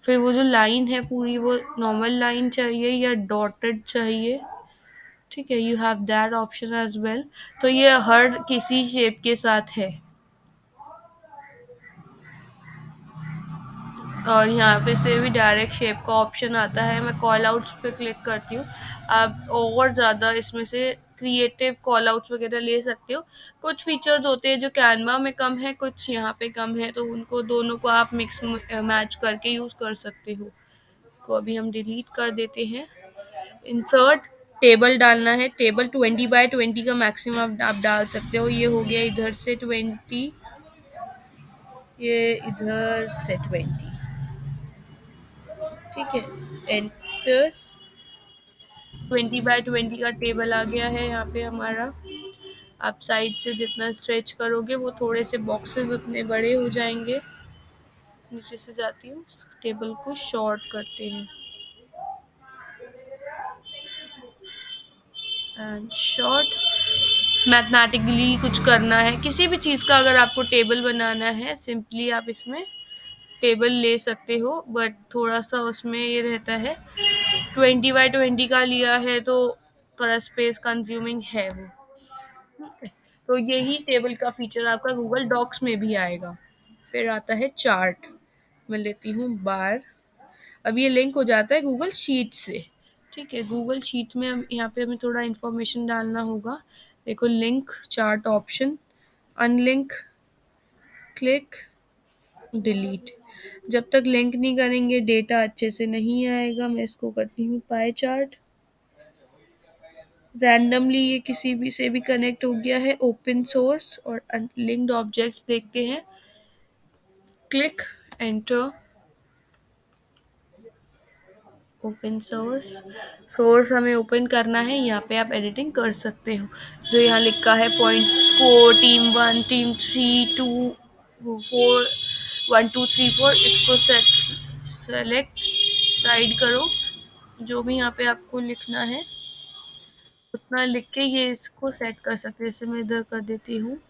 [SPEAKER 1] फिर वो जो लाइन है पूरी, वो नॉर्मल लाइन चाहिए या डॉटेड चाहिए। ठीक है, you have that option as well. तो ये हर किसी शेप के साथ है। और यहाँ पे से भी डायरेक्ट शेप का ऑप्शन आता है। मैं कॉल आउट्स पे क्लिक करती हूँ। आप और ज़्यादा इसमें से क्रिएटिव कॉल आउट्स वगैरह ले सकते हो। कुछ फीचर्स होते हैं जो कैनवा में कम है, कुछ यहाँ पे कम है, तो उनको दोनों को आप मिक्स मैच करके यूज़ कर सकते हो। तो अभी हम डिलीट कर देते हैं। इंसर्ट टेबल डालना है। टेबल 20 बाय 20 का मैक्सिमम आप डाल सकते हो। ये हो गया इधर से 20, ये इधर से 20। ठीक है, एंटर। 20 बाय 20 का टेबल आ गया है यहाँ पे हमारा। आप साइड से जितना स्ट्रेच करोगे वो थोड़े से बॉक्सेस उतने बड़े हो जाएंगे। नीचे से जाती हूँ, टेबल को शॉर्ट करते हैं एंड शॉर्ट। मैथमेटिकली कुछ करना है, किसी भी चीज़ का अगर आपको टेबल बनाना है, सिंपली आप इसमें टेबल ले सकते हो, बट थोड़ा सा उसमें ये रहता है। 20 बाय 20 का लिया है तो थोड़ा स्पेस कंज्यूमिंग है वो। ठीक है, तो यही टेबल का फीचर आपका गूगल डॉक्स में भी आएगा। फिर आता है चार्ट। मैं लेती हूँ बार। अब ये लिंक हो जाता है गूगल शीट से। ठीक है, गूगल शीट में हम यहाँ पे हमें थोड़ा इन्फॉर्मेशन डालना होगा। देखो, link chart option, unlink, click, delete. जब तक लिंक नहीं करेंगे डेटा अच्छे से नहीं आएगा। मैं इसको करती हूँ पाई चार्ट। रैंडमली ये किसी भी से भी कनेक्ट हो गया है। ओपन सोर्स और लिंक्ड ऑब्जेक्ट्स देखते हैं। Click, enter. Open source, source हमें ओपन करना है। यहाँ पे आप एडिटिंग कर सकते हो। जो यहाँ लिखा है पॉइंट्स, स्कोर, टीम 1, टीम 3, 2, 4, 1 2 3 4, इसको सेलेक्ट साइड करो। जो भी यहाँ पे आपको लिखना है उतना लिख के ये इसको सेट कर सकते हैं। जैसे मैं इधर कर देती हूँ।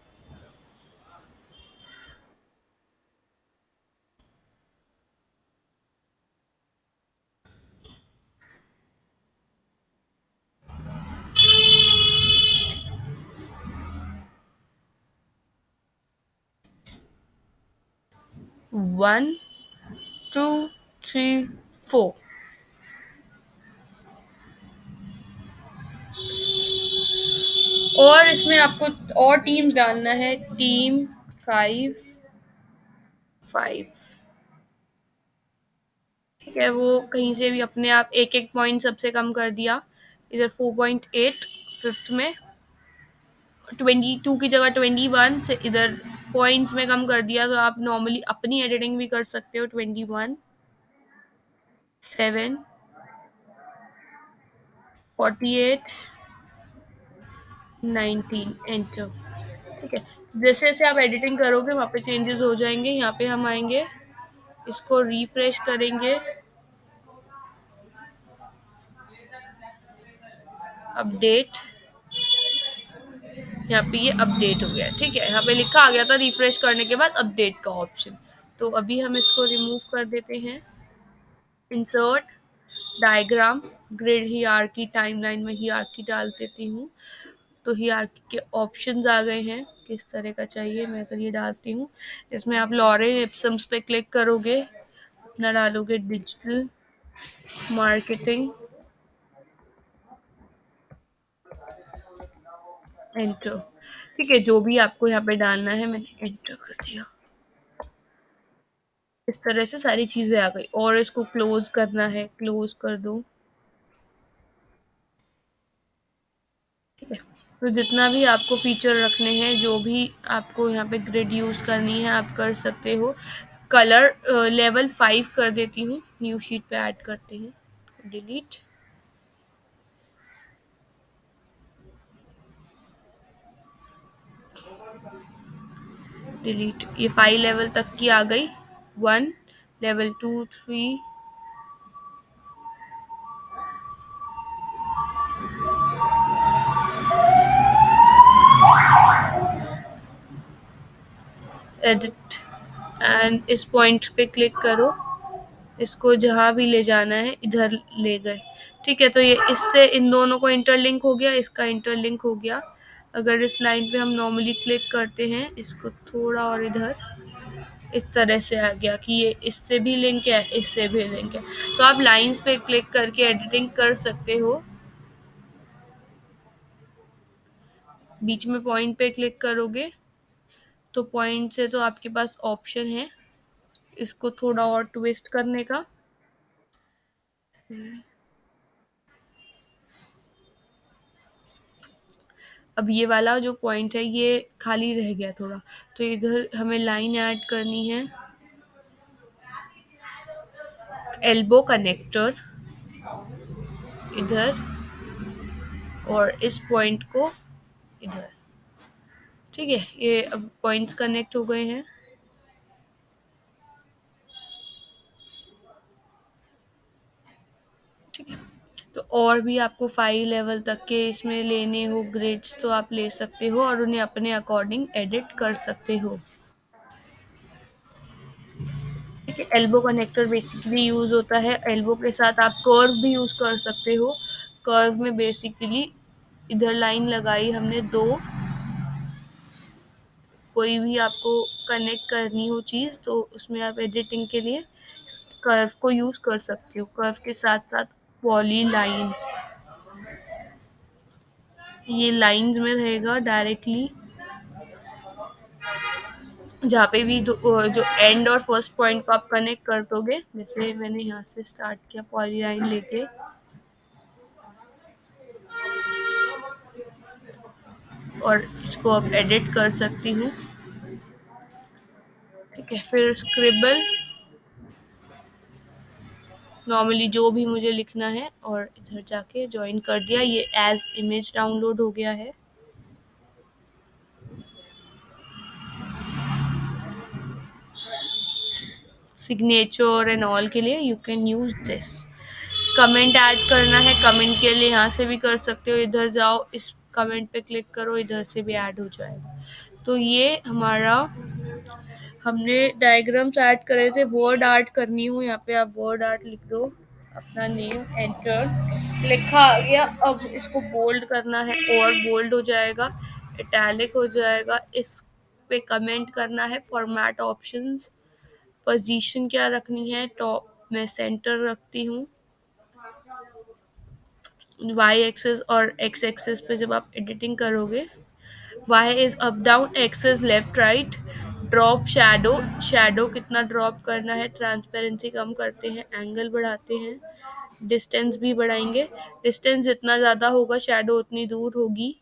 [SPEAKER 1] One, two, three, four. और इसमें आपको और टीम्स डालना है। टीम 5, 5। ठीक है, वो कहीं से भी अपने आप एक एक पॉइंट सबसे कम कर दिया। इधर 4.8 फिफ्थ में, 22 की जगह 21 से इधर पॉइंट्स में कम कर दिया। तो आप नॉर्मली अपनी एडिटिंग भी कर सकते हो। 21, 7, 48, 19, एंटर। ठीक है, जैसे जैसे आप एडिटिंग करोगे वहाँ पे चेंजेस हो जाएंगे। यहाँ पे हम आएंगे, इसको रिफ्रेश करेंगे, अपडेट, यहाँ पे ये अपडेट हो गया, ठीक है। यहाँ पे लिखा आ गया था रिफ्रेश करने के बाद अपडेट का ऑप्शन। तो अभी हम इसको रिमूव कर देते हैं। Insert diagram grid hierarchy timeline में हियरार्की डाल देती हूँ। तो हियरार्की के ऑप्शंस आ गए हैं, किस तरह का चाहिए मैं अगर ये डालती हूँ। इसमें आप लॉरेन इप्सम्स पे क्लिक करोगे, अपना डालोगे डिजिटल मार्केटिंग, एंटर। ठीक है, जो भी आपको यहाँ पे डालना है मैंने एंटर कर दिया। इस तरह से सारी चीजें आ गई। और इसको क्लोज करना है, क्लोज कर दो। ठीक है, तो जितना भी आपको फीचर रखने हैं, जो भी आपको यहाँ पे ग्रिड यूज करनी है आप कर सकते हो। कलर लेवल 5 कर देती हूँ, न्यू शीट पे ऐड करते हैं, डिलीट। डिलीट, ये 5 लेवल तक की आ गई। 1 लेवल 2 3 एडिट एंड इस पॉइंट पे क्लिक करो, इसको जहाँ भी ले जाना है इधर ले गए। ठीक है, तो ये इससे इन दोनों को इंटरलिंक हो गया, इसका इंटरलिंक हो गया। अगर इस लाइन पे हम नॉर्मली क्लिक करते हैं, इसको थोड़ा और इधर, इस तरह से आ गया कि ये इससे भी लिंक है, इससे भी लिंक है। तो आप लाइंस पे क्लिक करके एडिटिंग कर सकते हो। बीच में पॉइंट पे क्लिक करोगे तो पॉइंट से तो आपके पास ऑप्शन है इसको थोड़ा और ट्विस्ट करने का। अब ये वाला जो पॉइंट है ये खाली रह गया थोड़ा, तो इधर हमें लाइन ऐड करनी है, एल्बो कनेक्टर इधर, और इस पॉइंट को इधर। ठीक है, ये अब पॉइंट्स कनेक्ट हो गए हैं। ठीक है, तो और भी आपको 5 लेवल तक के इसमें लेने हो ग्रिड्स तो आप ले सकते हो और उन्हें अपने अकॉर्डिंग एडिट कर सकते हो। ठीक है, एल्बो कनेक्टर बेसिकली यूज होता है, एल्बो के साथ आप कर्व भी यूज कर सकते हो। कर्व में बेसिकली इधर लाइन लगाई हमने दो, कोई भी आपको कनेक्ट करनी हो चीज़ तो उसमें आप एडिटिंग के लिए कर्व को यूज कर सकते हो। कर्व के साथ साथ पॉली लाइन, ये लाइंस में रहेगा डायरेक्टली, जहाँ पे भी जो एंड और फर्स्ट पॉइंट को आप कनेक्ट कर दोगे। जैसे मैंने यहाँ से स्टार्ट किया पॉली लाइन लेके, और इसको अब एडिट कर सकती हूँ। ठीक है, फिर स्क्रिबल नॉर्मली जो भी मुझे लिखना है और इधर जाके ज्वाइन कर दिया। ये एज इमेज डाउनलोड हो गया है। सिग्नेचर एंड ऑल के लिए you can use this. Comment add करना है, कमेंट के लिए यहाँ से भी कर सकते हो, इधर जाओ इस कमेंट पे क्लिक करो, इधर से भी ऐड हो जाएगा। तो ये हमारा, हमने डायग्राम्स ऐड करे थे। वर्ड आर्ट करनी हो, यहाँ पे आप वर्ड आर्ट लिख दो, अपना नेम, एंटर, लिखा आ गया। अब इसको बोल्ड करना है और बोल्ड हो जाएगा, इटैलिक हो जाएगा। इस पे कमेंट करना है, फॉर्मेट ऑप्शंस, पोजीशन क्या रखनी है, टॉप में सेंटर रखती हूँ। वाई एक्सेस और एक्स एक्सेस पे जब आप एडिटिंग करोगे, Y is up down, X is left right. Drop shadow, shadow कितना ड्रॉप करना है, ट्रांसपेरेंसी कम करते हैं, एंगल बढ़ाते हैं, डिस्टेंस भी बढ़ाएंगे। डिस्टेंस जितना ज़्यादा होगा शैडो उतनी दूर होगी।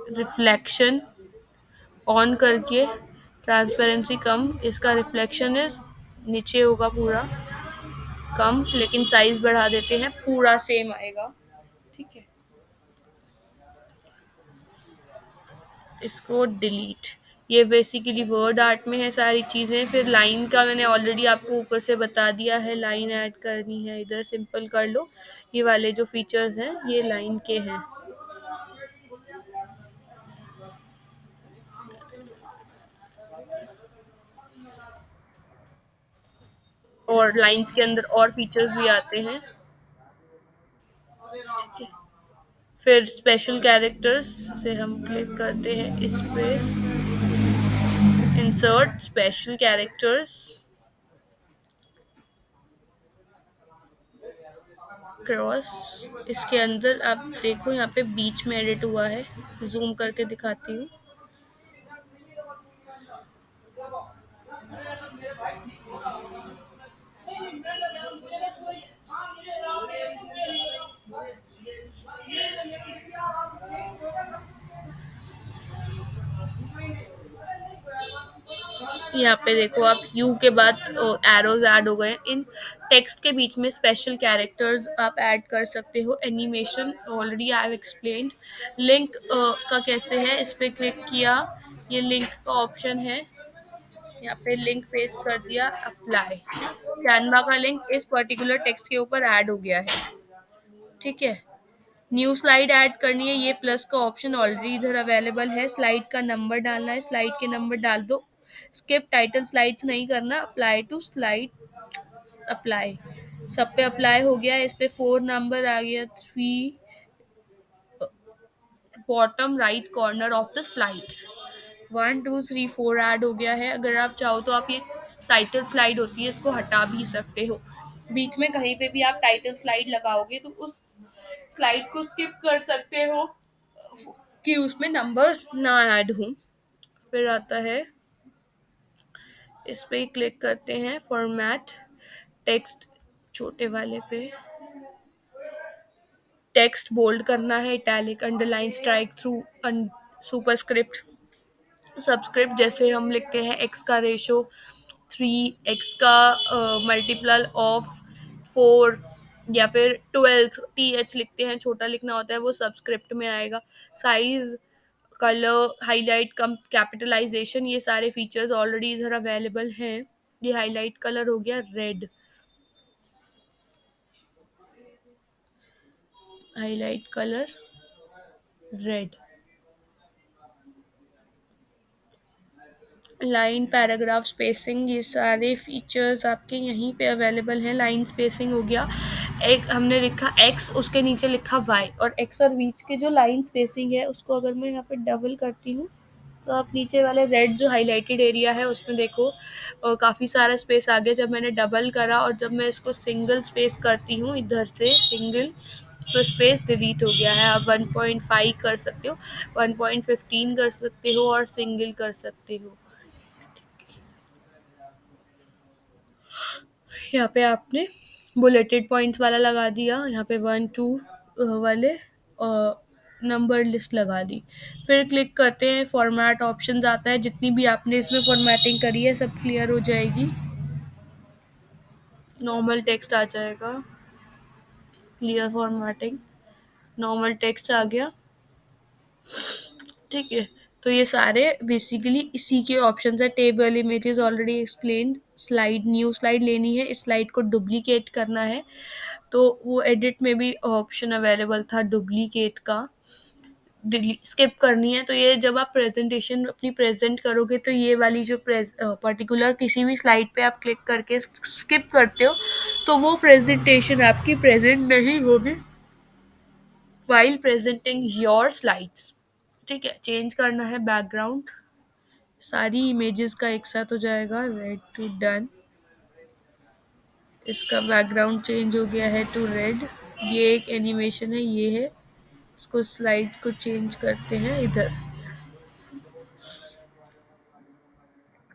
[SPEAKER 1] रिफ्लेक्शन ऑन करके ट्रांसपेरेंसी कम, इसका रिफ्लेक्शन इज नीचे होगा पूरा कम, लेकिन साइज बढ़ा देते हैं पूरा सेम आएगा। ठीक है, इसको डिलीट, ये बेसिकली वर्ड आर्ट में है सारी चीज़ें। फिर लाइन का मैंने ऑलरेडी आपको ऊपर से बता दिया है, लाइन ऐड करनी है, इधर सिंपल कर लो। ये वाले जो फीचर्स हैं ये लाइन के हैं। और लाइंस के अंदर और फीचर्स भी आते हैं, ठीक है। फिर स्पेशल कैरेक्टर्स से हम क्लिक करते हैं इस पे, इंसर्ट स्पेशल कैरेक्टर्स, क्रॉस। इसके अंदर आप देखो यहाँ पे बीच में एडिट हुआ है, जूम करके दिखाती हूँ। यहाँ पे देखो आप यू के बाद एरोज ऐड हो गए। इन टेक्स्ट के बीच में स्पेशल कैरेक्टर्स आप ऐड कर सकते हो। Animation already I have explained. Link का कैसे है, इस पे क्लिक किया, ये लिंक का ऑप्शन है, यहाँ पे लिंक पेस्ट कर दिया, अप्लाई। कैनवा का लिंक इस पर्टिकुलर टेक्स्ट के ऊपर ऐड हो गया है, ठीक है। न्यू स्लाइड ऐड करनी है, ये प्लस का ऑप्शन ऑलरेडी इधर अवेलेबल है। स्लाइड का नंबर डालना है, स्लाइड के नंबर डाल दो। स्किप टाइटल स्लाइड्स नहीं करना, अप्लाई टू स्लाइड, अप्लाई। सब पे अप्लाई हो गया, इस पे 4 नंबर आ गया, 3 bottom right corner of the slide. 1 2 3 4 add हो गया है। अगर आप चाहो तो आप ये टाइटल स्लाइड होती है इसको हटा भी सकते हो। बीच में कहीं पे भी आप टाइटल स्लाइड लगाओगे तो उस स्लाइड को स्किप कर सकते हो कि उसमें नंबर्स ना ऐड हों। फिर आता है, इस पे क्लिक करते हैं, फॉर्मेट टेक्स्ट, छोटे वाले पे टेक्स्ट बोल्ड करना है, italic, underline, strike through, superscript, subscript. जैसे हम लिखते हैं एक्स का रेशो 3, एक्स का मल्टीपल ऑफ 4, या फिर 12 टी एच लिखते हैं, छोटा लिखना होता है, वो सबस्क्रिप्ट में आएगा। साइज, कलर, हाईलाइट, कम, कैपिटलाइजेशन, ये सारे फीचर्स ऑलरेडी इधर अवेलेबल हैं। ये हाईलाइट कलर हो गया red, highlight colour red. Line, paragraph spacing, ये सारे फीचर्स आपके यहीं पे अवेलेबल हैं। लाइन स्पेसिंग हो गया, एक हमने लिखा एक्स, उसके नीचे लिखा वाई, और एक्स और बीच के जो लाइन स्पेसिंग है उसको अगर मैं यहाँ पे डबल करती हूँ तो आप नीचे वाले रेड जो हाईलाइटेड एरिया है उसमें देखो काफ़ी सारा स्पेस आ गया। जब मैंने डबल करा और जब मैं इसको सिंगल स्पेस करती हूँ इधर से सिंगल, तो स्पेस डिलीट हो गया है। आप 1.5 कर सकते हो, 1.15 कर सकते हो और सिंगल कर सकते हो। यहाँ पे आपने बुलेटेड पॉइंट्स वाला लगा दिया, यहाँ पे 1 2 वाले नंबर लिस्ट लगा दी। फिर क्लिक करते हैं, फॉर्मेट ऑप्शंस आता है, जितनी भी आपने इसमें फॉर्मेटिंग करी है सब क्लियर हो जाएगी। नॉर्मल टेक्स्ट आ जाएगा, क्लियर फॉर्मेटिंग, नॉर्मल टेक्स्ट आ गया, ठीक है। तो ये सारे बेसिकली इसी के ऑप्शंस है। Table, images already explained. Slide, new slide लेनी है, इस स्लाइड को डुप्लीकेट करना है, तो वो एडिट में भी ऑप्शन अवेलेबल था डुप्लीकेट का। स्किप करनी है, तो ये जब आप प्रेजेंटेशन अपनी प्रेजेंट करोगे तो ये वाली जो पर्टिकुलर किसी भी स्लाइड पे आप क्लिक करके स्किप करते हो तो वो प्रेजेंटेशन आपकी प्रेजेंट नहीं होगी वाइल प्रेजेंटिंग योर स्लाइड्स, ठीक है। चेंज करना है बैकग्राउंड, सारी इमेजेस का एक साथ हो जाएगा, रेड टू डन। इसका बैकग्राउंड चेंज हो गया है टू रेड। ये एक एनिमेशन है, ये है, इसको स्लाइड को चेंज करते हैं इधर,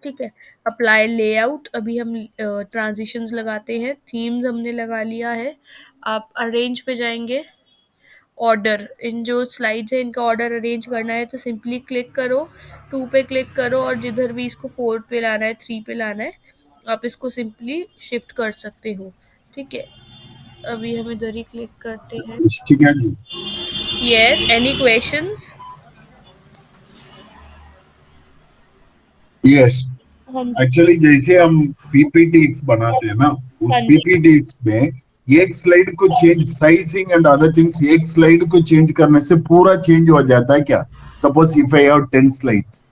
[SPEAKER 1] ठीक है। अप्लाई लेआउट, अभी हम ट्रांजिशंस लगाते हैं। थीम्स हमने लगा लिया है। आप अरेंज पे जाएंगे, ऑर्डर, इन जो स्लाइड्स है इनका ऑर्डर अरेंज करना है तो सिंपली क्लिक करो, 2 पे क्लिक करो और जिधर भी इसको 4 पे लाना है, 3 पे लाना है, आप इसको सिंपली शिफ्ट कर सकते हो, ठीक है। अभी हम इधर ही क्लिक करते हैं। Yes, any questions?
[SPEAKER 6] यस,
[SPEAKER 1] हाँ जी।
[SPEAKER 6] एक्चुअली जैसे हम पीपीटी बनाते हैं ना,
[SPEAKER 1] हाँ
[SPEAKER 6] उस
[SPEAKER 1] जी।
[SPEAKER 6] पीपीटी में एक स्लाइड को change, sizing and other things, एक स्लाइड को चेंज करने से पूरा चेंज हो जाता है क्या? Suppose if I have 10 slides.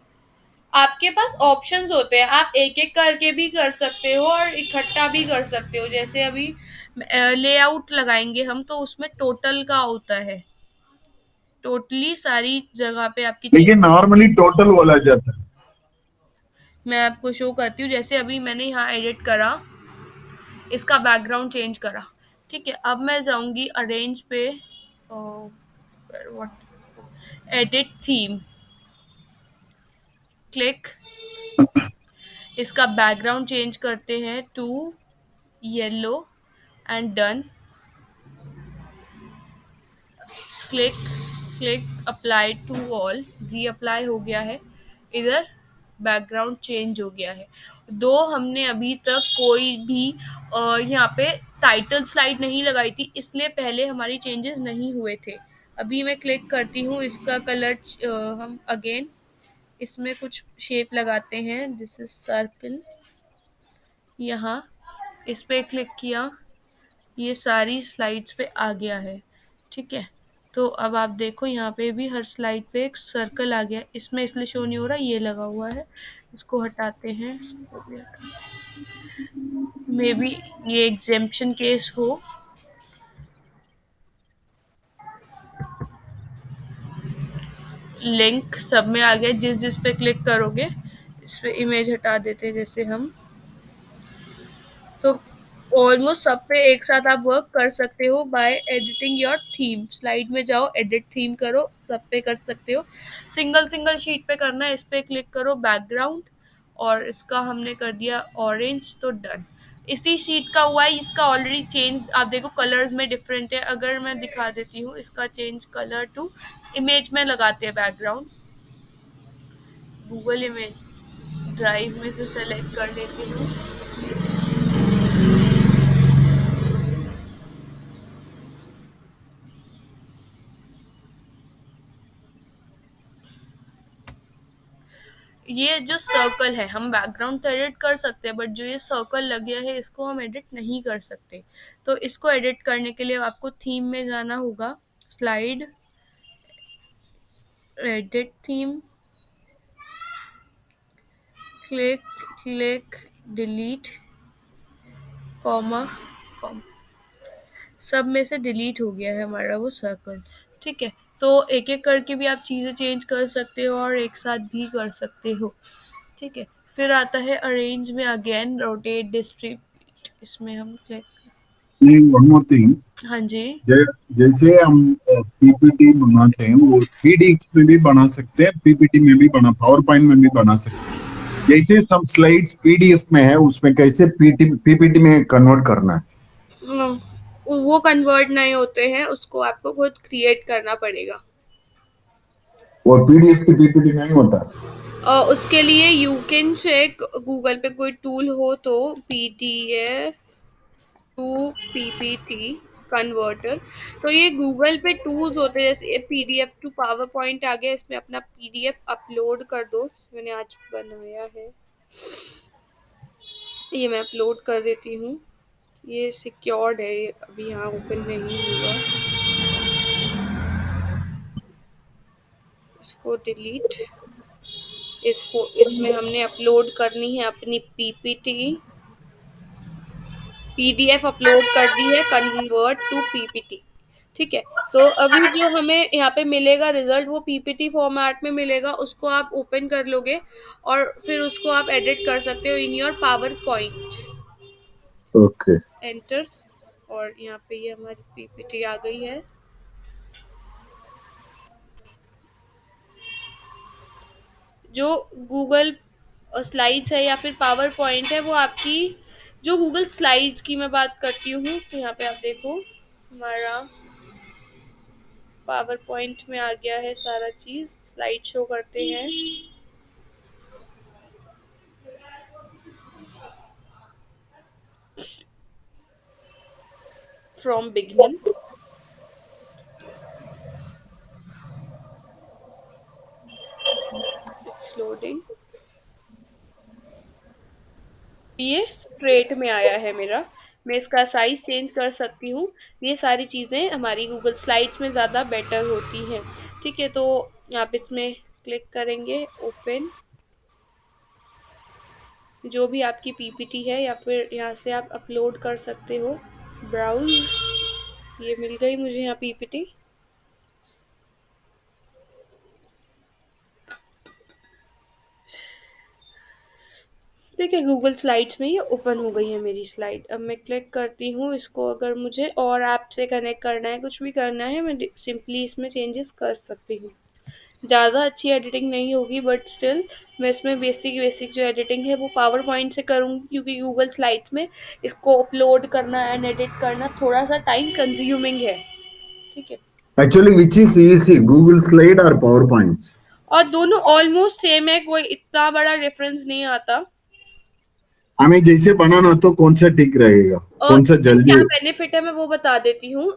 [SPEAKER 1] आपके पास ऑप्शंस होते हैं, आप एक एक करके भी कर सकते हो और इकट्ठा भी कर सकते हो। जैसे अभी लेआउट लगाएंगे हम, तो उसमें टोटल का होता है, टोटली सारी जगह पे आपकी चीज।
[SPEAKER 6] लेकिन नॉर्मली टोटल बोला जाता है।
[SPEAKER 1] मैं आपको शो करती हूँ। जैसे अभी मैंने यहाँ एडिट करा, इसका बैकग्राउंड चेंज करा, ठीक है। अब मैं जाऊंगी अरेंज पे, एडिट थीम, क्लिक, इसका बैकग्राउंड चेंज करते हैं to yellow and done, click, click apply to all, reapply हो गया है। इधर बैकग्राउंड चेंज हो गया है। दो हमने अभी तक कोई भी यहाँ पे टाइटल स्लाइड नहीं लगाई थी, इसलिए पहले हमारी चेंजेस नहीं हुए थे। अभी मैं क्लिक करती हूँ, इसका कलर हम अगेन इसमें कुछ शेप लगाते हैं। दिस इज सर्कल, यहाँ इस पे क्लिक किया, ये सारी स्लाइड्स पे आ गया है, ठीक है। तो अब आप देखो यहाँ पे भी हर स्लाइड पे एक सर्कल आ गया। इसमें इसलिए शो नहीं हो रहा, ये लगा हुआ है, इसको हटाते हैं, इसको भी मे बी ये एग्जेम्पशन केस हो। लिंक सब में आ गया, जिस जिस पे क्लिक करोगे इस पे इमेज हटा देते हैं जैसे हम। तो ऑलमोस्ट सब पे एक साथ आप वर्क कर सकते हो by editing your theme. Slide में जाओ, एडिट थीम करो, सब पे कर सकते हो। सिंगल सिंगल शीट पे करना है, इस पे क्लिक करो बैकग्राउंड, और इसका हमने कर दिया ऑरेंज, तो डन। इसी शीट का हुआ है, इसका ऑलरेडी चेंज आप देखो कलर्स में डिफरेंट है। अगर मैं दिखा देती हूँ इसका चेंज कलर टू इमेज में लगाते हैं बैकग्राउंड, गूगल इमेज ड्राइव में से सेलेक्ट कर लेती हूँ। ये जो सर्कल है, हम बैकग्राउंड तो एडिट कर सकते हैं, बट जो ये सर्कल लग गया है इसको हम एडिट नहीं कर सकते। तो इसको एडिट करने के लिए आपको थीम में जाना होगा, slide, edit theme, click, click, delete, comma, comma, सब में से डिलीट हो गया है हमारा वो सर्कल, ठीक है। तो एक एक करके भी आप चीज़ें चेंज कर सकते हो और एक साथ भी कर सकते हो, ठीक है। फिर आता है अरेंज में अगेन रोटेट डिस्ट्रीब्यूट, इसमें हम क्लिक।
[SPEAKER 6] नहीं, वन मोर थिंग,
[SPEAKER 1] हाँ जी।
[SPEAKER 6] जैसे हम पीपीटी बनाते हैं वो पीडीएफ में भी बना सकते हैं, पीपीटी में भी बना, पावर पॉइंट में भी बना सकते हैं। जैसे सब स्लाइड्स पीडीएफ में है, उसमें कैसे पीपीटी में कन्वर्ट करना है?
[SPEAKER 1] हम्म, वो कन्वर्ट नहीं होते हैं, उसको आपको खुद क्रिएट करना पड़ेगा।
[SPEAKER 6] और पीडीएफ की पीपीटी नहीं होता?
[SPEAKER 1] उसके लिए यू कैन चेक गूगल पे कोई टूल हो तो, पीडीएफ टू पीपीटी कन्वर्टर। तो ये गूगल पे टूल्स होते हैं, जैसे पीडीएफ टू पावर पॉइंट आ गया, इसमें अपना पीडीएफ अपलोड कर दो। मैंने आज बनाया है, ये मैं अपलोड कर देती हूँ। ये सिक्योर्ड है, ये अभी यहाँ ओपन नहीं हुआ, इसको डिलीट। इसमें हमने अपलोड करनी है अपनी पीपीटी, पीडीएफ अपलोड कर दी है, कन्वर्ट टू पीपीटी, ठीक है। तो अभी जो हमें यहाँ पे मिलेगा रिजल्ट, वो पीपीटी फॉर्मेट में मिलेगा, उसको आप ओपन कर लोगे और फिर उसको आप एडिट कर सकते हो in your power point.
[SPEAKER 6] Okay.
[SPEAKER 1] Enter, और यहाँ पे ये हमारी पीपीटी आ गई है। जो गूगल स्लाइड्स है या फिर पावर पॉइंट है, वो आपकी, जो गूगल स्लाइड्स की मैं बात करती हूँ, तो यहाँ पे आप देखो हमारा पावर पॉइंट में आ गया है सारा चीज़। स्लाइड शो करते हैं, फ्रॉम बिगनिंग, इट्स लोडिंग। 8 में आया है मेरा। मैं इसका साइज चेंज कर सकती हूँ। ये सारी चीज़ें हमारी गूगल स्लाइड्स में ज़्यादा बेटर होती हैं। ठीक है, तो आप इसमें क्लिक करेंगे ओपन, जो भी आपकी पीपीटी है, या फिर यहाँ से आप अपलोड कर सकते हो, ब्राउज। ये मिल गई मुझे यहाँ पीपीटी। देखिए गूगल स्लाइड्स में ये ओपन हो गई है मेरी स्लाइड। अब मैं क्लिक करती हूँ इसको। अगर मुझे और ऐप से कनेक्ट करना है, कुछ भी करना है, मैं सिंपली इसमें चेंजेस कर सकती हूँ। ज़्यादा अच्छी एडिटिंग नहीं होगी, बट स्टिल मैं इसमें बेसिक बेसिक जो एडिटिंग है वो पावर पॉइंट से करूँगी, क्योंकि गूगल स्लाइड्स में इसको अपलोड करना एंड एडिट करना थोड़ा सा टाइम कंज्यूमिंग है। ठीक है,
[SPEAKER 6] Actually, which is easy, Google Slide or PowerPoint?
[SPEAKER 1] और दोनों ऑलमोस्ट सेम है, कोई इतना बड़ा डिफरेंस नहीं आता।
[SPEAKER 6] हमें जैसे बनाना तो कौन सा ठीक रहेगा, कौन सा
[SPEAKER 1] इससे क्या
[SPEAKER 6] जल्दी?
[SPEAKER 1] बेनिफिट है मैं वो बता देती हूँ।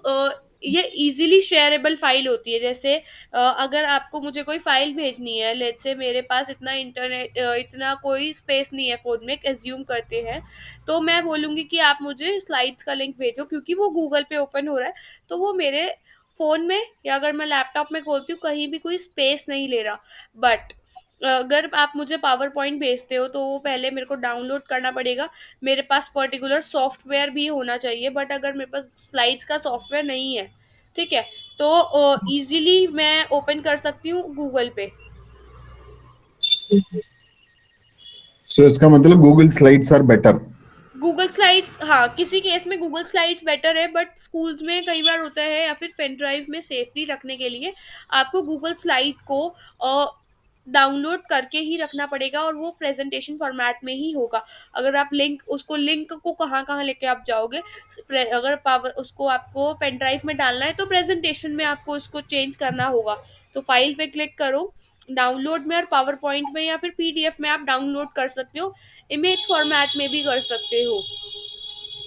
[SPEAKER 1] ये इजीली शेयरेबल फाइल होती है। जैसे अगर आपको मुझे कोई फाइल भेजनी है, लेट्स से मेरे पास इतना इंटरनेट इतना कोई स्पेस नहीं है फ़ोन में, एज्यूम करते हैं, तो मैं बोलूँगी कि आप मुझे स्लाइड्स का लिंक भेजो, क्योंकि वो गूगल पे ओपन हो रहा है, तो वो मेरे फ़ोन में या अगर मैं लैपटॉप में खोलती हूँ कहीं भी कोई स्पेस नहीं ले रहा। बट अगर आप मुझे पावर पॉइंट भेजते हो तो वो पहले मेरे को डाउनलोड करना पड़ेगा। मेरे पास पर्टिकुलर सॉफ्टवेयर भी होना चाहिए, बट अगर मेरे पास स्लाइड्स का सॉफ्टवेयर नहीं है, ठीक है, तो इजीली मैं ओपन कर सकती हूँ गूगल पे।
[SPEAKER 6] So इसका मतलब Google Slides are better.
[SPEAKER 1] Google slides, हाँ, किसी केस में गूगल स्लाइड्स बेटर है, बट स्कूल्स में कई बार होता है, या फिर पेन ड्राइव में सेफली रखने के लिए आपको गूगल स्लाइड को डाउनलोड करके ही रखना पड़ेगा, और वो प्रेजेंटेशन फॉर्मेट में ही होगा। अगर आप लिंक को कहाँ कहाँ लेके आप जाओगे, अगर पावर उसको आपको पेन ड्राइव में डालना है तो प्रेजेंटेशन में आपको उसको चेंज करना होगा। तो फाइल पे क्लिक करो, डाउनलोड में, और पावर पॉइंट में या फिर पीडीएफ में आप डाउनलोड कर सकते हो, इमेज फॉर्मेट में भी कर सकते हो।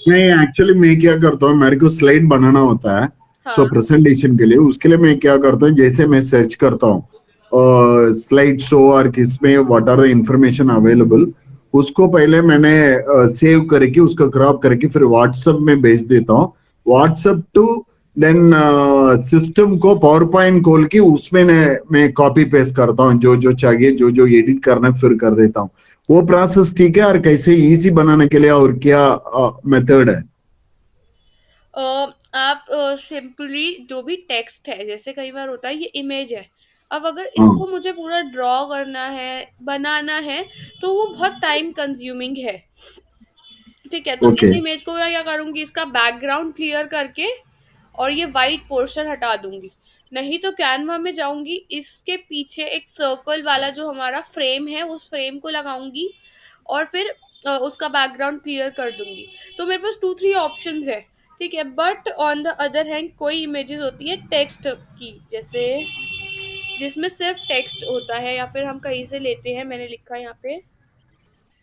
[SPEAKER 6] नहीं, एक्चुअली मैं क्या करता हूँ, मेरे को स्लाइड बनाना होता है, सो
[SPEAKER 1] हाँ,
[SPEAKER 6] प्रेजेंटेशन के लिए। उसके लिए मैं क्या करता हूँ, जैसे मैं सर्च करता हूँ स्लाइड शो और किसमें what are the information available, उसको पहले मैंने सेव करके उसको क्रॉप करके फिर व्हाट्सएप में भेज देता हूँ। व्हाट्सएप टू देन सिस्टम को पावर पॉइंट खोल के उसमें मैं कॉपी पेस्ट करता हूँ, जो जो चाहिए, जो जो एडिट करना है, फिर कर देता हूँ। वो प्रोसेस ठीक है? और कैसे इजी बनाने के लिए और क्या मेथड है?
[SPEAKER 1] आप सिंपली जो भी टेक्स्ट है, जैसे कई बार होता है ये इमेज है, अब अगर
[SPEAKER 6] हाँ,
[SPEAKER 1] इसको मुझे पूरा ड्रॉ करना है, बनाना है, तो वो बहुत टाइम कंज्यूमिंग है। ठीक है, तो
[SPEAKER 6] ओके।
[SPEAKER 1] इस इमेज को मैं क्या करूंगी, इसका बैकग्राउंड क्लियर करके और ये वाइट पोर्शन हटा दूंगी। नहीं तो कैनवा में जाऊंगी, इसके पीछे एक सर्कल वाला जो हमारा फ्रेम है उस फ्रेम को लगाऊंगी, और फिर उसका बैकग्राउंड क्लियर कर दूंगी। तो मेरे पास 2-3 ऑप्शंस है। ठीक है, but on the other hand कोई इमेजेस होती है टेक्स्ट की, जैसे जिसमें सिर्फ टेक्स्ट होता है, या फिर हम कहीं से लेते हैं, मैंने लिखा है यहाँ पे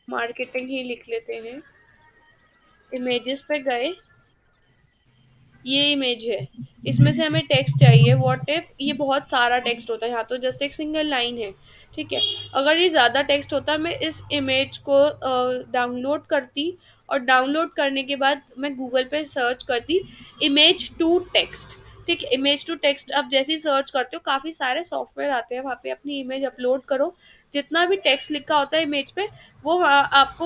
[SPEAKER 1] मार्केटिंग ही लिख लेते हैं। इमेजेस पे गए, ये इमेज है, इसमें से हमें टेक्स्ट चाहिए। व्हाट इफ ये बहुत सारा टेक्स्ट होता है, यहाँ तो जस्ट एक सिंगल लाइन है। ठीक है, अगर ये ज़्यादा टेक्स्ट होता, मैं इस इमेज को डाउनलोड करती, और डाउनलोड करने के बाद मैं गूगल पे सर्च करती इमेज टू टेक्स्ट। ठीक है, इमेज टू टेक्स्ट अब जैसे ही सर्च करते हो काफ़ी सारे सॉफ्टवेयर आते हैं, वहाँ पे अपनी इमेज अपलोड करो। जितना भी टेक्स्ट लिखा होता है इमेज पे, वो आपको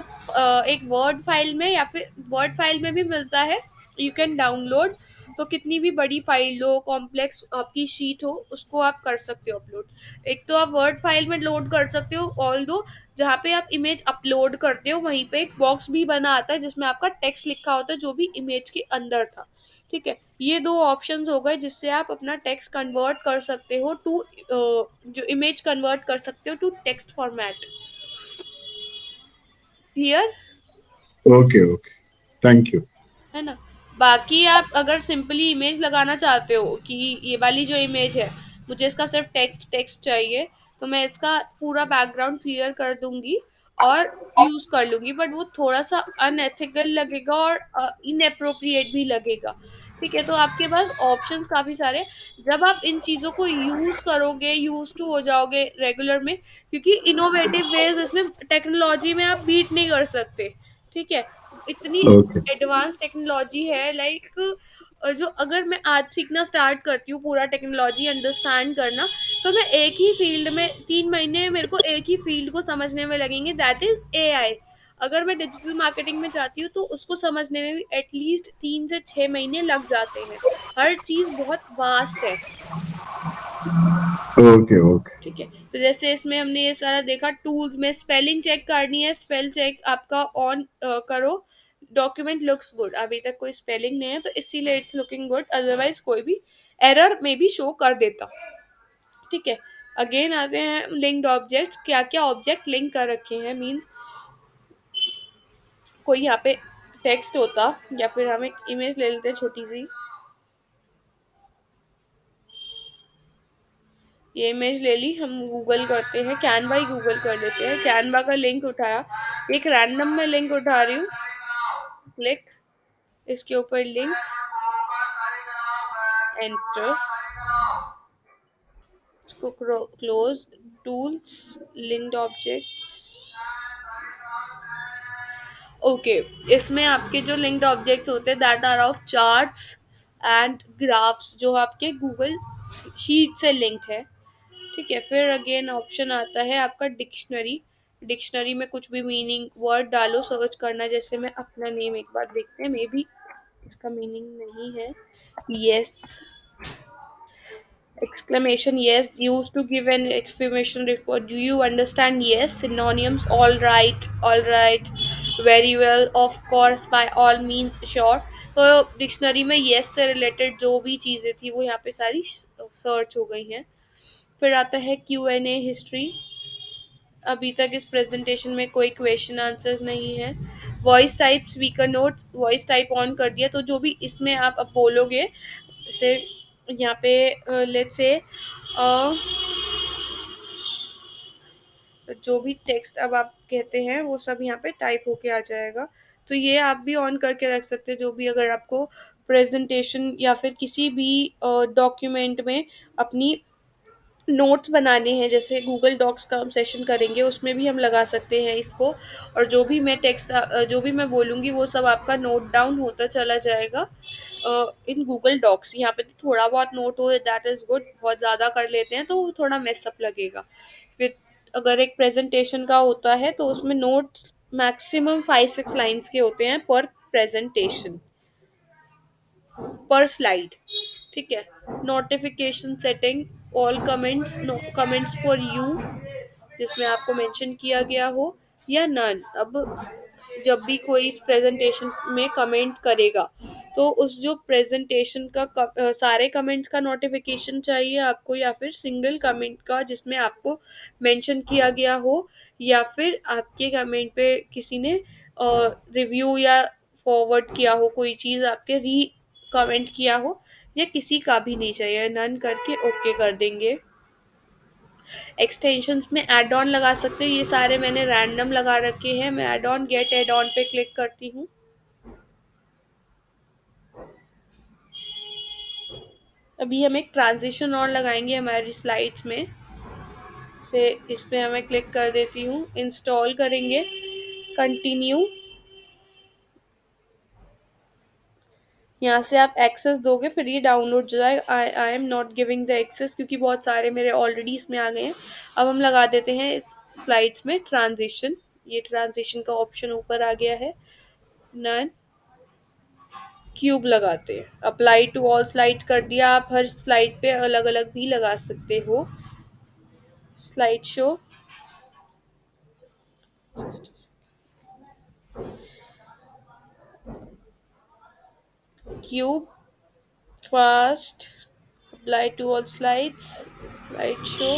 [SPEAKER 1] एक वर्ड फाइल में, या फिर वर्ड फाइल में भी मिलता है, यू कैन डाउनलोड। तो कितनी भी बड़ी फाइल हो, कॉम्प्लेक्स आपकी शीट हो, उसको आप कर सकते हो अपलोड। एक तो आप वर्ड फाइल में लोड कर सकते हो, ऑल दो जहाँ पे आप इमेज अपलोड करते हो वहीं पे एक बॉक्स भी बना आता है जिसमें आपका टेक्स्ट लिखा होता है जो भी इमेज के अंदर था। ठीक है, ये दो ऑप्शंस हो गए जिससे आप अपना टेक्स्ट कन्वर्ट कर सकते हो टू जो इमेज कन्वर्ट कर सकते हो to text format. Clear
[SPEAKER 6] okay, okay, thank you.
[SPEAKER 1] है ना? बाकी आप अगर सिंपली इमेज लगाना चाहते हो कि ये वाली जो इमेज है, मुझे इसका सिर्फ टेक्स्ट टेक्स्ट चाहिए, तो मैं इसका पूरा बैकग्राउंड क्लियर कर दूंगी और यूज कर लूंगी, बट वो थोड़ा सा अनएथिकल लगेगा और इनअप्रोप्रिएट भी लगेगा। ठीक है, तो आपके पास ऑप्शंस काफ़ी सारे हैं। जब आप इन चीज़ों को यूज़ करोगे, यूज टू हो जाओगे रेगुलर में, क्योंकि इनोवेटिव वेज इसमें टेक्नोलॉजी में आप बीट नहीं कर सकते। ठीक है, इतनी
[SPEAKER 6] ओके।
[SPEAKER 1] एडवांस टेक्नोलॉजी है, लाइक जो अगर मैं आज सीखना स्टार्ट करती हूँ पूरा टेक्नोलॉजी अंडरस्टैंड करना, तो मैं एक ही फील्ड में 3 महीने मेरे को एक ही फील्ड को समझने में लगेंगे, दैट इज एआई। अगर मैं डिजिटल मार्केटिंग में जाती हूँ तो उसको समझने में भी एटलीस्ट 3 से 6 महीने लग जाते हैं। हर चीज़ बहुत वास्ट है।
[SPEAKER 6] ओके। ओके।
[SPEAKER 1] ठीक है, तो जैसे इसमें हमने ये सारा देखा, टूल्स में स्पेलिंग चेक करनी है, स्पेल चेक आपका ऑन करो। डॉक्यूमेंट लुक्स गुड, अभी तक कोई स्पेलिंग नहीं है तो इसीलिए इट्स लुकिंग गुड, अदरवाइज कोई भी एरर में भी शो कर देता। ठीक है, अगेन आते हैं लिंक्ड ऑब्जेक्ट्स, क्या क्या ऑब्जेक्ट लिंक कर रखे हैं, मींस कोई यहाँ पे टेक्स्ट होता, या फिर हम एक इमेज ले लेते हैं छोटी सी, ये इमेज ले ली, हम गूगल करते हैं, कैनवा ही गूगल कर लेते हैं, कैनवा का लिंक उठाया, एक रैंडम में लिंक उठा रही हूँ, क्लिक, इसके ऊपर लिंक, एंटर, इसको close, tools, linked objects. Okay, इसमें आपके जो लिंक्ड ऑब्जेक्ट्स होते हैं that are of charts and graphs, जो आपके गूगल शीट से लिंक्ड है। ठीक है, फिर अगेन ऑप्शन आता है आपका डिक्शनरी, डिक्शनरी में कुछ भी मीनिंग वर्ड डालो, सर्च करना, जैसे मैं अपना नेम एक बार देखते हैं, मे बी इसका मीनिंग नहीं है, yes, exclamation yes, used to give an exclamation report, do you understand, yes, synonyms, all right, very well, of course, by all means, sure। तो डिक्शनरी में yes से रिलेटेड जो भी चीज़ें थी वो यहाँ पे सारी सर्च हो गई हैं। फिर आता है Q&A हिस्ट्री, अभी तक इस प्रेजेंटेशन में कोई क्वेश्चन आंसर्स नहीं है। Voice type speaker notes, voice type on कर दिया, तो जो भी इसमें आप अब बोलोगे, जैसे यहाँ पे लेट्स से जो भी टेक्स्ट अब आप कहते हैं वो सब यहाँ पे टाइप होके आ जाएगा। तो ये आप भी ऑन करके रख सकते हैं, जो भी अगर आपको प्रेजेंटेशन या फिर किसी भी डॉक्यूमेंट में अपनी नोट्स बनाने हैं, जैसे गूगल डॉक्स का हम सेशन करेंगे उसमें भी हम लगा सकते हैं इसको, और जो भी मैं टेक्स्ट जो भी मैं बोलूँगी वो सब आपका नोट डाउन होता चला जाएगा इन गूगल डॉक्स। यहाँ पे तो थोड़ा बहुत नोट हो दैट इज़ गुड, बहुत ज़्यादा कर लेते हैं तो वो थोड़ा मेसअप लगेगा। फिर अगर एक प्रेजेंटेशन का होता है तो उसमें नोट्स मैक्सिमम 5-6 लाइन्स के होते हैं पर प्रेजेंटेशन, पर स्लाइड। ठीक है, notification setting, all comments, comments for you, जिसमें आपको मेंशन किया गया हो, या नन। अब जब भी कोई इस प्रेजेंटेशन में कमेंट करेगा तो उस जो प्रेजेंटेशन का सारे कमेंट्स का नोटिफिकेशन चाहिए आपको, या फिर सिंगल कमेंट का जिसमें आपको मेंशन किया गया हो, या फिर आपके कमेंट पे किसी ने रिव्यू या फॉरवर्ड किया हो, कोई चीज़ आपके री कमेंट किया हो, या किसी का भी नहीं चाहिए, नन करके ओके कर देंगे। एक्सटेंशंस में ऐड ऑन लगा सकते हैं, ये सारे मैंने रैंडम लगा रखे हैं। मैं add on, get add on पे क्लिक करती हूँ। अभी हम एक ट्रांजिशन ऑन लगाएंगे हमारी स्लाइड्स में से, इस पे हमें क्लिक कर देती हूँ, इंस्टॉल करेंगे, कंटिन्यू, यहाँ से आप एक्सेस दोगे फिर ये डाउनलोड हो जाएगा। I am not giving the access क्योंकि बहुत सारे मेरे ऑलरेडी इसमें आ गए हैं। अब हम लगा देते हैं इस स्लाइड्स में ट्रांजिशन, ये ट्रांजिशन का ऑप्शन ऊपर आ गया है, नन, क्यूब लगाते हैं, अप्लाई टू ऑल स्लाइड्स कर दिया। आप हर स्लाइड पे अलग अलग भी लगा सकते हो। Slide show, cube, fast, apply to all slides, slide show.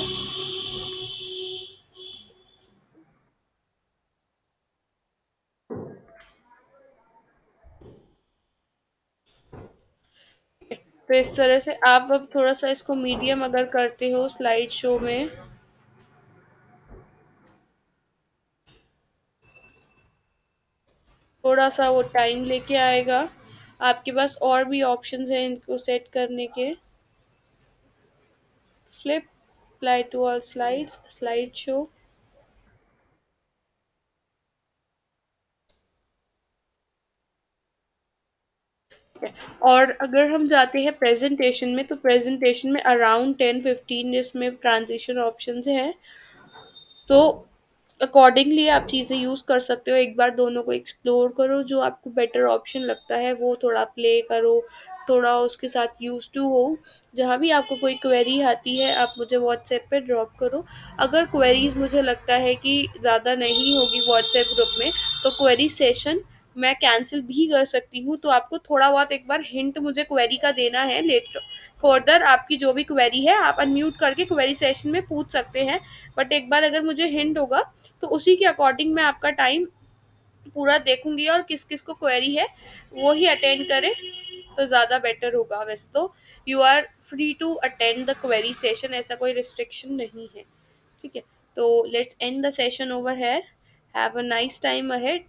[SPEAKER 1] तो इस तरह से आप अब थोड़ा सा इसको मीडियम अगर करते हो स्लाइड शो में, थोड़ा सा वो टाइम लेके आएगा। आपके पास और भी ऑप्शंस हैं इनको सेट करने के, flip, apply to all slides, slide show. है। और अगर हम जाते हैं प्रेजेंटेशन में, तो प्रेजेंटेशन में अराउंड 10-15 जिसमें ट्रांजिशन ऑप्शंस हैं, तो अकॉर्डिंगली आप चीज़ें यूज़ कर सकते हो। एक बार दोनों को एक्सप्लोर करो, जो आपको बेटर ऑप्शन लगता है वो थोड़ा प्ले करो, थोड़ा उसके साथ यूज़ टू हो। जहाँ भी आपको कोई क्वेरी आती है आप मुझे व्हाट्सएप पे ड्रॉप करो। अगर क्वेरीज मुझे लगता है कि ज़्यादा नहीं होगी व्हाट्सएप ग्रुप में, तो क्वेरी सेशन मैं कैंसिल भी कर सकती हूँ। तो आपको थोड़ा बहुत एक बार हिंट मुझे क्वेरी का देना है। लेटर फर्दर आपकी जो भी क्वेरी है आप अनम्यूट करके क्वेरी सेशन में पूछ सकते हैं, बट एक बार अगर मुझे हिंट होगा तो उसी के अकॉर्डिंग मैं आपका टाइम पूरा देखूंगी, और किस किस को क्वेरी है वो ही अटेंड करे तो ज़्यादा बेटर होगा। वैसे तो you are free to attend the query session, ऐसा कोई रिस्ट्रिक्शन नहीं है। ठीक है, तो let's end the session over here. Have a nice time ahead.